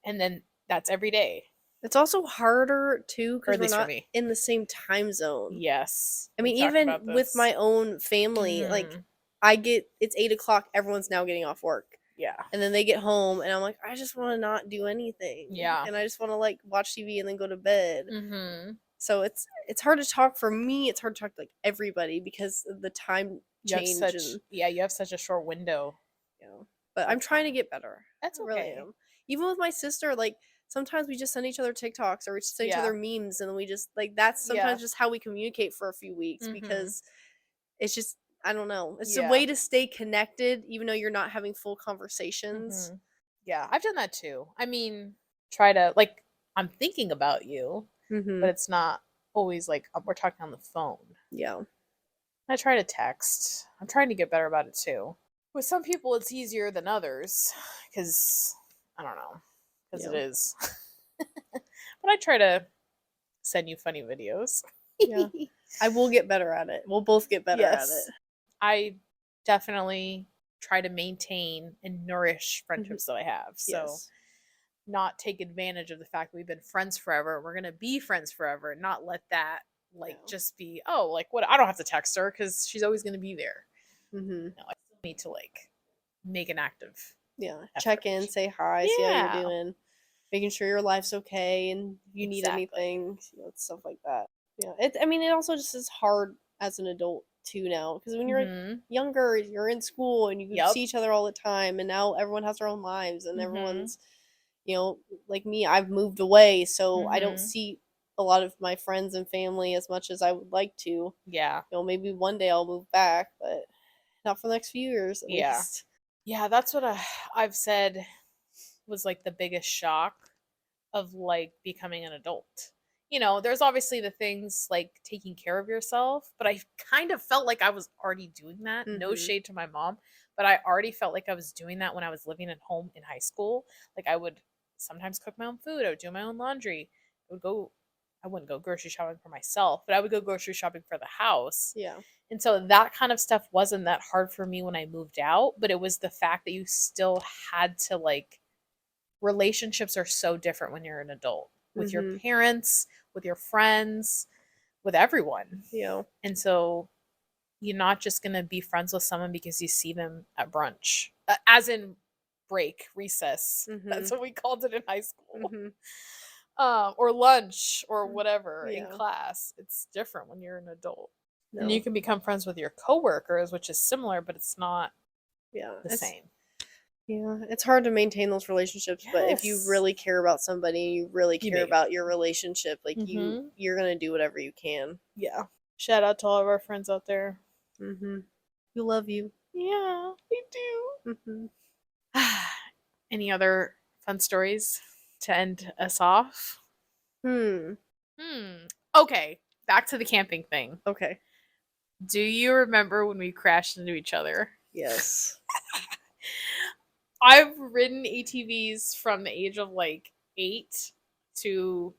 and then that's every day. It's also harder too because we're not in the same time zone. I mean, even with my own family, like it's 8 o'clock, everyone's now getting off work. Yeah. And then they get home, and I'm like, I just want to not do anything. Yeah. And I just want to, like, watch TV and then go to bed. Mm-hmm. So it's hard to talk for me. It's hard to talk to, like, everybody because of the time change. You have such a short window. You know, but I'm trying to get better. That's okay. I really am. Even with my sister, like, sometimes we just send each other TikToks or we send each other memes, and then we just, like, that's sometimes just how we communicate for a few weeks because it's just, I don't know. It's a way to stay connected even though you're not having full conversations. Yeah, I've done that too. I mean, try to, like, I'm thinking about you, but it's not always like we're talking on the phone. Yeah. I try to text. I'm trying to get better about it too. With some people, it's easier than others because, I don't know, because it is. But I try to send you funny videos. Yeah. I will get better at it. We'll both get better at it. I definitely try to maintain and nourish friendships that I have. So not take advantage of the fact that we've been friends forever. We're going to be friends forever. Not let that just be, oh, like what? I don't have to text her because she's always going to be there. No, I still need to like make an active effort. Check in, say hi, see how you're doing, making sure your life's okay, and if you need anything, stuff like that. It also just is hard as an adult too now because when you're younger, you're in school and you see each other all the time, and now everyone has their own lives and everyone's, like me, I've moved away, so I don't see a lot of my friends and family as much as I would like to. Maybe one day I'll move back, but not for the next few years at least. Yeah, that's what I've said was like the biggest shock of like becoming an adult. There's obviously the things like taking care of yourself, but I kind of felt like I was already doing that. No shade to my mom, but I already felt like I was doing that when I was living at home in high school. Like I would sometimes cook my own food. I would do my own laundry. I wouldn't go grocery shopping for myself, but I would go grocery shopping for the house. Yeah. And so that kind of stuff wasn't that hard for me when I moved out, but it was the fact that you still had to like, relationships are so different when you're an adult with your parents, with your friends, with everyone. Yeah. And so you're not just going to be friends with someone because you see them at brunch, as in break, recess. That's what we called it in high school. Or lunch or whatever in class. It's different when you're an adult. And you can become friends with your coworkers, which is similar, but it's not the same. Yeah, it's hard to maintain those relationships, but if you really care about somebody, you really care about your relationship, like you're gonna do whatever you can. Yeah. Shout out to all of our friends out there. We love you. Yeah, we do. Any other fun stories to end us off? Okay, back to the camping thing. Okay. Do you remember when we crashed into each other? Yes. I've ridden ATVs from the age of like 8 to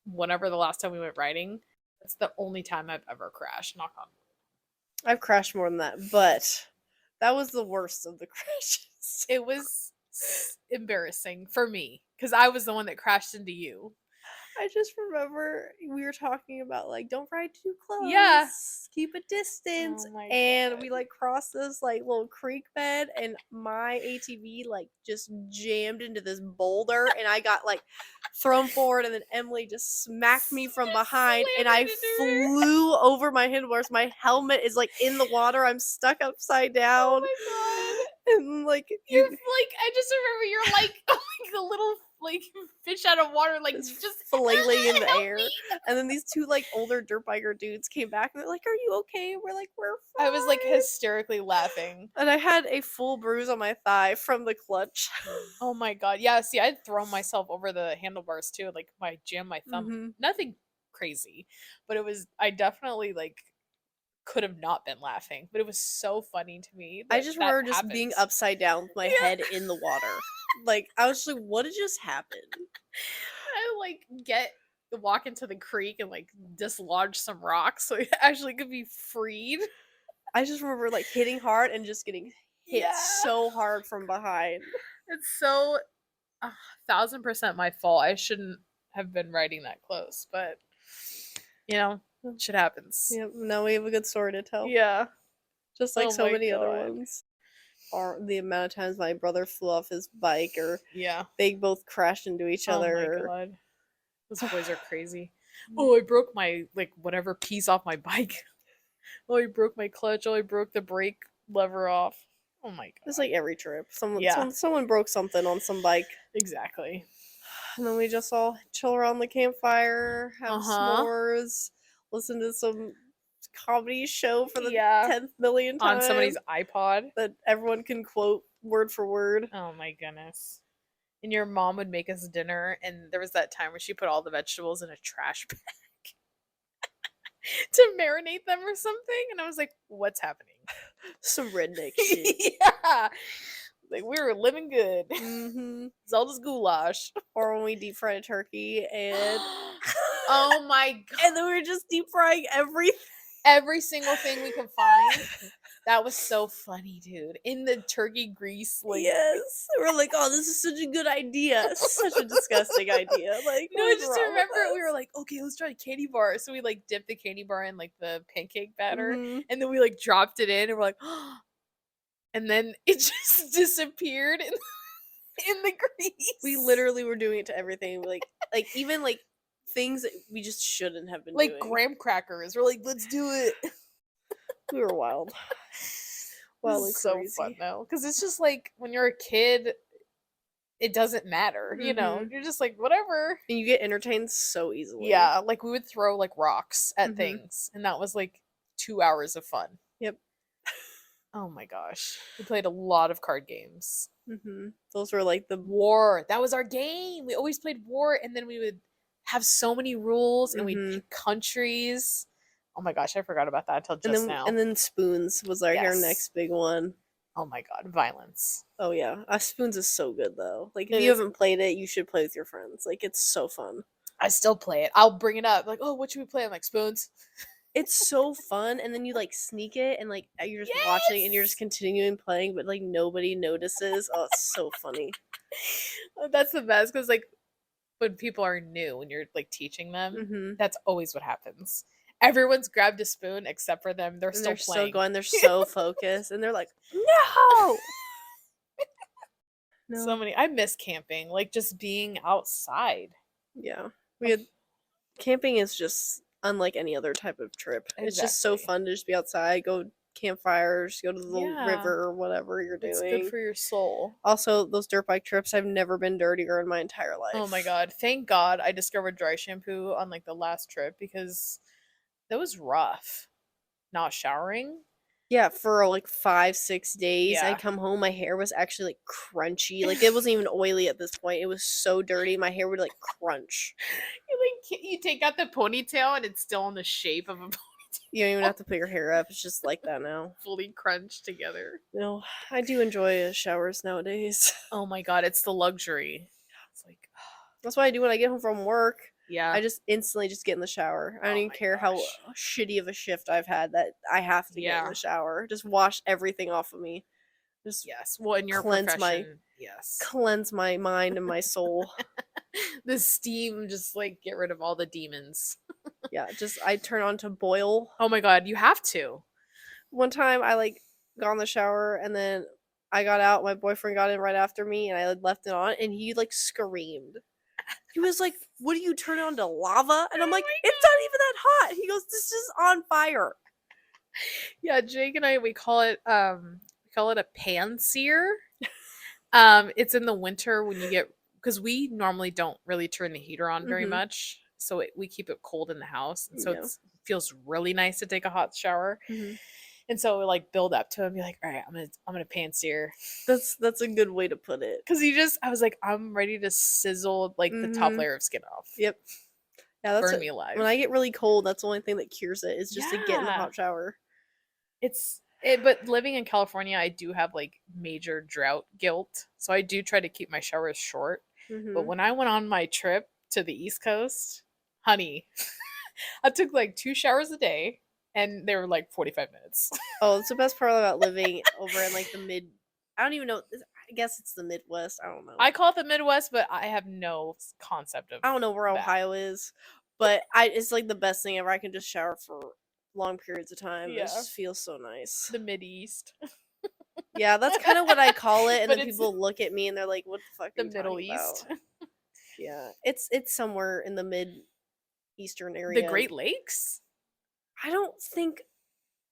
whenever the last time we went riding. That's the only time I've ever crashed. Knock on wood. I've crashed more than that, but that was the worst of the crashes. It was embarrassing for me because I was the one that crashed into you. I just remember we were talking about like don't ride too close. Yeah. Keep a distance. And we like crossed this like little creek bed and my ATV like just jammed into this boulder and I got like thrown forward and then Emilee just smacked me from behind and I flew over my handlebars. My helmet is like in the water. I'm stuck upside down. Oh my god. And like you're like I just remember you're like a little like fish out of water, like just flailing in the air. And then these two like older dirt biker dudes came back and they're like, "Are you okay?" We're like, "We're fine." I was like hysterically laughing. And I had a full bruise on my thigh from the clutch. Oh my god. Yeah, see, I'd thrown myself over the handlebars too, like my thumb. Nothing crazy. But I definitely like could have not been laughing, but it was so funny to me. I just remember just being upside down with my head in the water. Like I was just like, what just happened? I like walk into the creek and like dislodge some rocks so it actually could be freed. I just remember like hitting hard and just getting hit so hard from behind. It's so 1000% my fault. I shouldn't have been riding that close, but shit happens. Yeah, now we have a good story to tell. Yeah. Just like so many other ones. the amount of times my brother flew off his bike, or Yeah. they both crashed into each other. Oh my god. Those boys are crazy. Oh, I broke my, like, whatever piece off my bike. Oh, I broke my clutch. Oh, I broke the brake lever off. Oh my god. It's like every trip. Yeah. Someone broke something on some bike. Exactly. And then we just all chill around the campfire, have Uh-huh. s'mores, listen to some comedy show for the Yeah. 10th million On time somebody's iPod. that everyone can quote word for word. Oh my goodness. And your mom would make us dinner, and there was that time where she put all the vegetables in a trash bag to marinate them or something. And I was like, what's happening? Some redneck shit. Yeah. Like, we were living good. Mm-hmm. Zelda's goulash. Or when we deep fried a turkey and Oh my god. and then we were just deep frying everything. Every single thing we could find. That was so funny, dude. In the turkey grease, like, yes, we're like, oh, this is such a good idea. Such a disgusting idea. Like, no, what's just wrong with remember we us? were like, okay, let's try a candy bar. So we like dipped the candy bar in like the pancake batter, Mhm. and then we like dropped it in, and we're like, and then it just disappeared in the grease. We literally were doing it to everything. Like even like things that we just shouldn't have been like doing. graham crackers. We're like, let's do it. We were wild. Wild and so crazy. fun though, because it's just like when you're a kid, it doesn't matter, you know. Mhm. You're just like whatever. And you get entertained so easily. Yeah, like we would throw like rocks at Mhm. things, and that was like 2 hours of fun. Yep. Oh my gosh, we played a lot of card games. Mhm. Those were like the War, that was our game. We always played War, and then we would have so many rules, and we'd Mhm. pick countries. Oh my gosh, I forgot about that until just now. and then spoons was like our Yes. next big one. Oh my god, violence. Oh yeah, spoons is so good though. Like if It you is. haven't played it, you should play with your friends. Like it's so fun. I still play it. I'll bring it up. Like, oh, what should we play? I'm like, spoons. It's so fun, and then you like sneak it, and like you're just watching, and you're just Yes! continuing playing, but like nobody notices. Oh, it's so funny. That's the best because like when people are new, when you're like teaching them, Mm-hmm. that's always what happens. Everyone's grabbed a spoon except for them. They're And still they're playing. still going. They're so focused, and they're like, no. No. So many. I miss camping, like just being outside. Yeah, we had camping is just unlike any other type of trip. It's just so Exactly. fun to just be outside, go campfires, go to the Yeah. river or whatever you're doing. It's good for your soul. Also, those dirt bike trips, I've never been dirtier in my entire life. Oh my god. Thank God I discovered dry shampoo on like the last trip because that was rough. Not showering. Yeah, for like 5-6 days, Yeah. I come home, my hair was actually like crunchy. Like it wasn't even oily at this point. It was so dirty, my hair would like crunch. You take out the ponytail and it's still in the shape of a ponytail. You don't even have to put your hair up. It's just like that now. Fully crunched together. No, I do enjoy showers nowadays. Oh my god, it's the luxury. It's like, That's what I do when I get home from work. yeah. I just instantly just get in the shower. I don't Oh even my care how gosh. shitty of a shift I've had that I have to get in Yeah. the shower. Just wash everything off of me. Just Yes. Well, in your cleanse my- profession, yes. cleanse my mind and my soul. The steam, just like get rid of all the demons. Yeah, just I turn on to boil. Oh my god, you have to. One time I like got in the shower and then I got out, my boyfriend got in right after me and I left it on and he like screamed. He was like, "What do you turn on to lava?" And I'm like, "It's not even that hot." He goes, "This is on fire." Yeah, Jake and I we call it a pan sear. It's in the winter when you get, because we normally don't really turn the heater on very Mhm. much, so we keep it cold in the house, and so Yeah. it feels really nice to take a hot shower. Mhm. And so we like build up to it and be like, all right, I'm gonna pan sear. That's a good way to put it. Because I was like, I'm ready to sizzle like the top Mhm. layer of skin off. Yep. Yeah, that's Burn me alive. when I get really cold, that's the only thing that cures it is just to get in the Yeah. hot shower. But living in California, I do have like major drought guilt. So I do try to keep my showers short. But Mhm. when I went on my trip to the East Coast, honey, I took like 2 showers a day and they were like 45 minutes. Oh, it's the best part about living over in like the mid. I don't even know. I guess it's the Midwest. I don't know. I call it the Midwest, but I have no concept of I don't know where that. Ohio is, but it's like the best thing ever. I can just shower for long periods of time. Yeah. It just feels so nice. The Mideast. Yeah, that's kind of what I call it, and But then it's people look at me and they're like, "What the fuck are the you Middle talking East. about?" Yeah, it's somewhere in the mid-eastern The area. Great Lakes? I don't think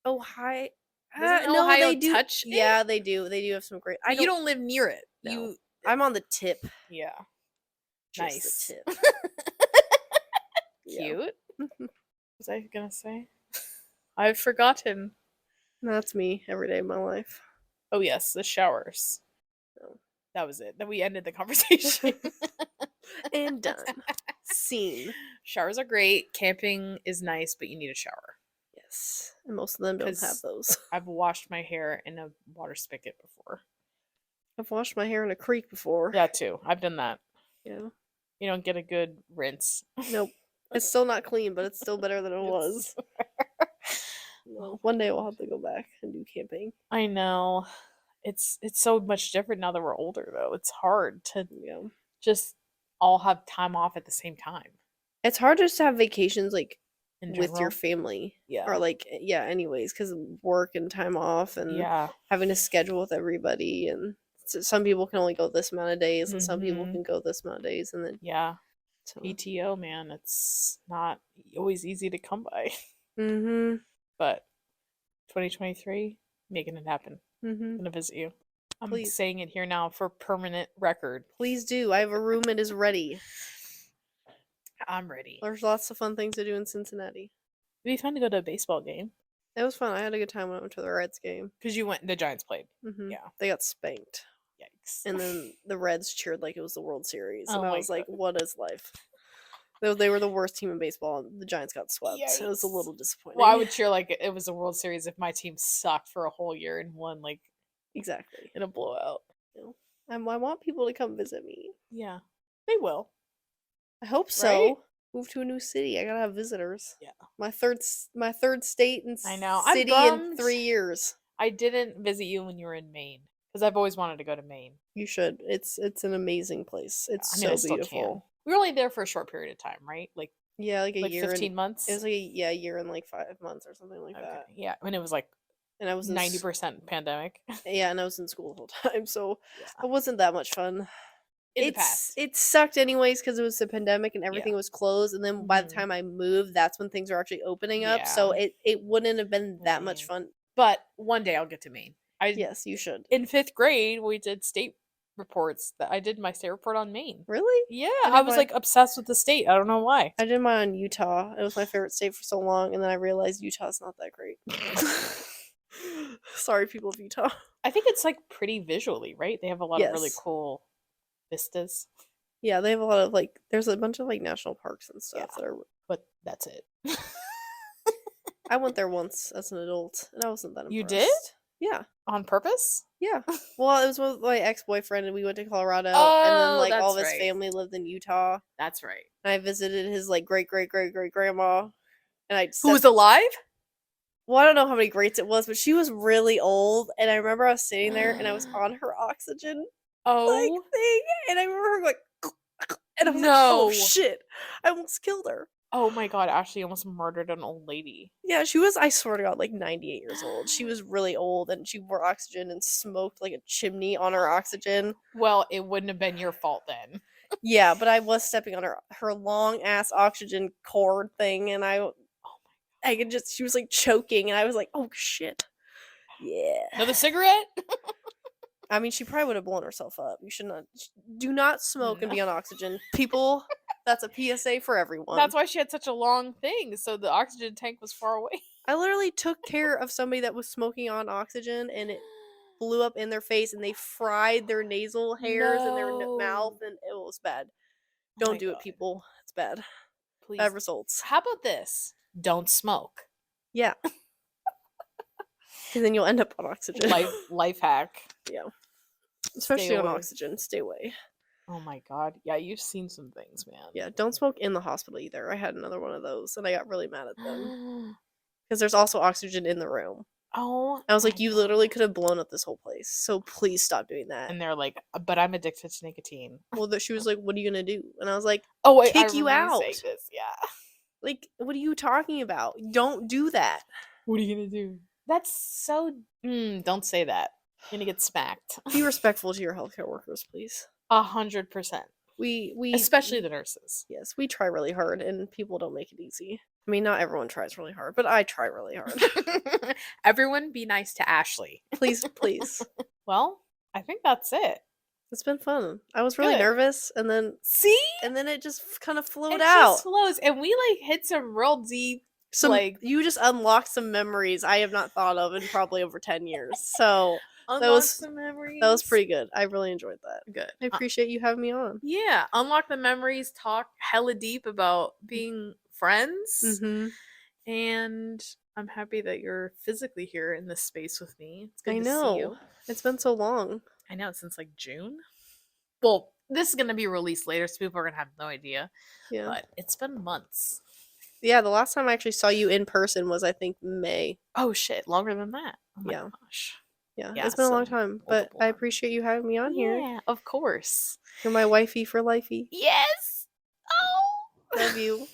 Ohio. Doesn't No, Ohio they do. touch it? Yeah, they do. They do have some great. But you don't live near it. No. I'm on the tip. Yeah. Just Nice. the tip. Cute. What was I gonna say? I've forgotten. That's me every day of my life. Oh yes, the showers. No. That was it. Then we ended the conversation. And done. Scene. Showers are great. Camping is nice, but you need a shower. Yes. And most of them don't have those. I've washed my hair in a water spigot before. I've washed my hair in a creek before. Yeah, too. I've done that. Yeah. You don't get a good rinse. Nope. It's still not clean, but it's still better than it was. Well, one day we'll have to go back and do camping. I know. It's so much different now that we're older, though. It's hard to just all have time off at the same time. It's hard just to have vacations like in with your family. Yeah. Or like anyways, because of work and time off and having a schedule with everybody. And so some people can only go this amount of days, and some people can go this amount of days, and then so. PTO, man, it's not always easy to come by. But 2023, making it happen. I'm gonna visit you. I'm saying it here now for permanent record. Please do. I have a room. It is ready. I'm ready. There's lots of fun things to do in Cincinnati. It'd be fun to go to a baseball game. It was fun. I had a good time when I went to the Reds game. Because the Giants played. Yeah. They got spanked. Yikes. And then the Reds cheered like it was the World Series. And I was like, what is life? They were the worst team in baseball, and the Giants got swept. Yikes. It was a little disappointing. Well, I would cheer like it was a World Series if my team sucked for a whole year and won like exactly in a blowout. I want people to come visit me. Yeah, they will. I hope so. Right? Move to a new city. I gotta have visitors. Yeah, my third state and city in 3 years. I didn't visit you when you were in Maine because I've always wanted to go to Maine. You should. It's an amazing place. It's so beautiful. We were only there for a short period of time, right? Like a year, 15 months. It was like a year and like 5 months or something like that. Yeah, and it was like, and I was 90% pandemic. Yeah, and I was in school the whole time, so it wasn't that much fun. In the past, it sucked anyways because it was the pandemic and everything was closed. And then by the time I moved, that's when things were actually opening up. So it wouldn't have been that much fun. But one day I'll get to Maine. Yes, you should. In 5th grade, we did state reports. That I did my state report on Maine. Really? Yeah, I was like obsessed with the state. I don't know why. I did mine on Utah. It was my favorite state for so long, and then I realized Utah's not that great. Sorry, people of Utah. I think it's like pretty visually, right? They have a lot of really cool vistas. Yeah, they have a lot of like. There's a bunch of like national parks and stuff that are. But that's it. I went there once as an adult, and I wasn't that impressed. You did? Yeah. On purpose? Yeah. Well, it was with my ex-boyfriend, and we went to Colorado, and then like all of his family lived in Utah. That's right. And I visited his like great grandma, and who was alive? Well, I don't know how many greats it was, but she was really old, and I remember I was sitting there, and I was on her oxygen thing, and I remember her like, and I was like, oh shit, I almost killed her. Oh my god, Ashley almost murdered an old lady. Yeah, she was, I swear to God, like 98 years old. She was really old, and she wore oxygen and smoked like a chimney on her oxygen. Well, it wouldn't have been your fault then. Yeah, but I was stepping on her long ass oxygen cord thing, and I could just, she was like choking, and I was like, oh shit. Yeah. Another cigarette? I mean, she probably would have blown herself up. You should not, do not smoke and be on oxygen. People, that's a PSA for everyone. That's why she had such a long thing, so the oxygen tank was far away. I literally took care of somebody that was smoking on oxygen, and it blew up in their face, and they fried their nasal hairs in their mouth, and it was bad. Don't do it, people. It's bad. Please. Bad results. How about this? Don't smoke. Yeah. Because then you'll end up on oxygen. Life hack. Yeah. Especially on oxygen. Stay away. Oh my god. Yeah, you've seen some things, man. Yeah, don't smoke in the hospital either. I had another one of those, and I got really mad at them. Because there's also oxygen in the room. Oh. I was like, you literally could have blown up this whole place. So please stop doing that. And they're like, but I'm addicted to nicotine. Well, she was like, what are you going to do? And I was like, kick you out. This. Yeah. Like, what are you talking about? Don't do that. What are you going to do? That's so... don't say that. You're gonna get smacked. Be respectful to your healthcare workers, please. 100%. We especially the nurses. Yes, we try really hard, and people don't make it easy. I mean, not everyone tries really hard, but I try really hard. Everyone be nice to Ashley. Please, please. Well, I think that's it. It's been fun. I was really nervous, and then it just kind of flowed out. Just flows, and we like hit some real deep. You just unlocked some memories I have not thought of in probably over 10 years. So some memories. That was pretty good. I really enjoyed that. Good. I appreciate you having me on. Yeah, unlock the memories. Talk hella deep about being friends, and I'm happy that you're physically here in this space with me. It's good to see you. It's been so long. I know, since like June. Well, this is gonna be released later, so people are gonna have no idea. Yeah, but it's been months. Yeah, the last time I actually saw you in person was, I think, May. Oh shit, longer than that. Oh my gosh. Yeah, it's been a long time, but I appreciate you having me on here. Yeah, of course. You're my wifey for lifey. Yes. Oh, love you.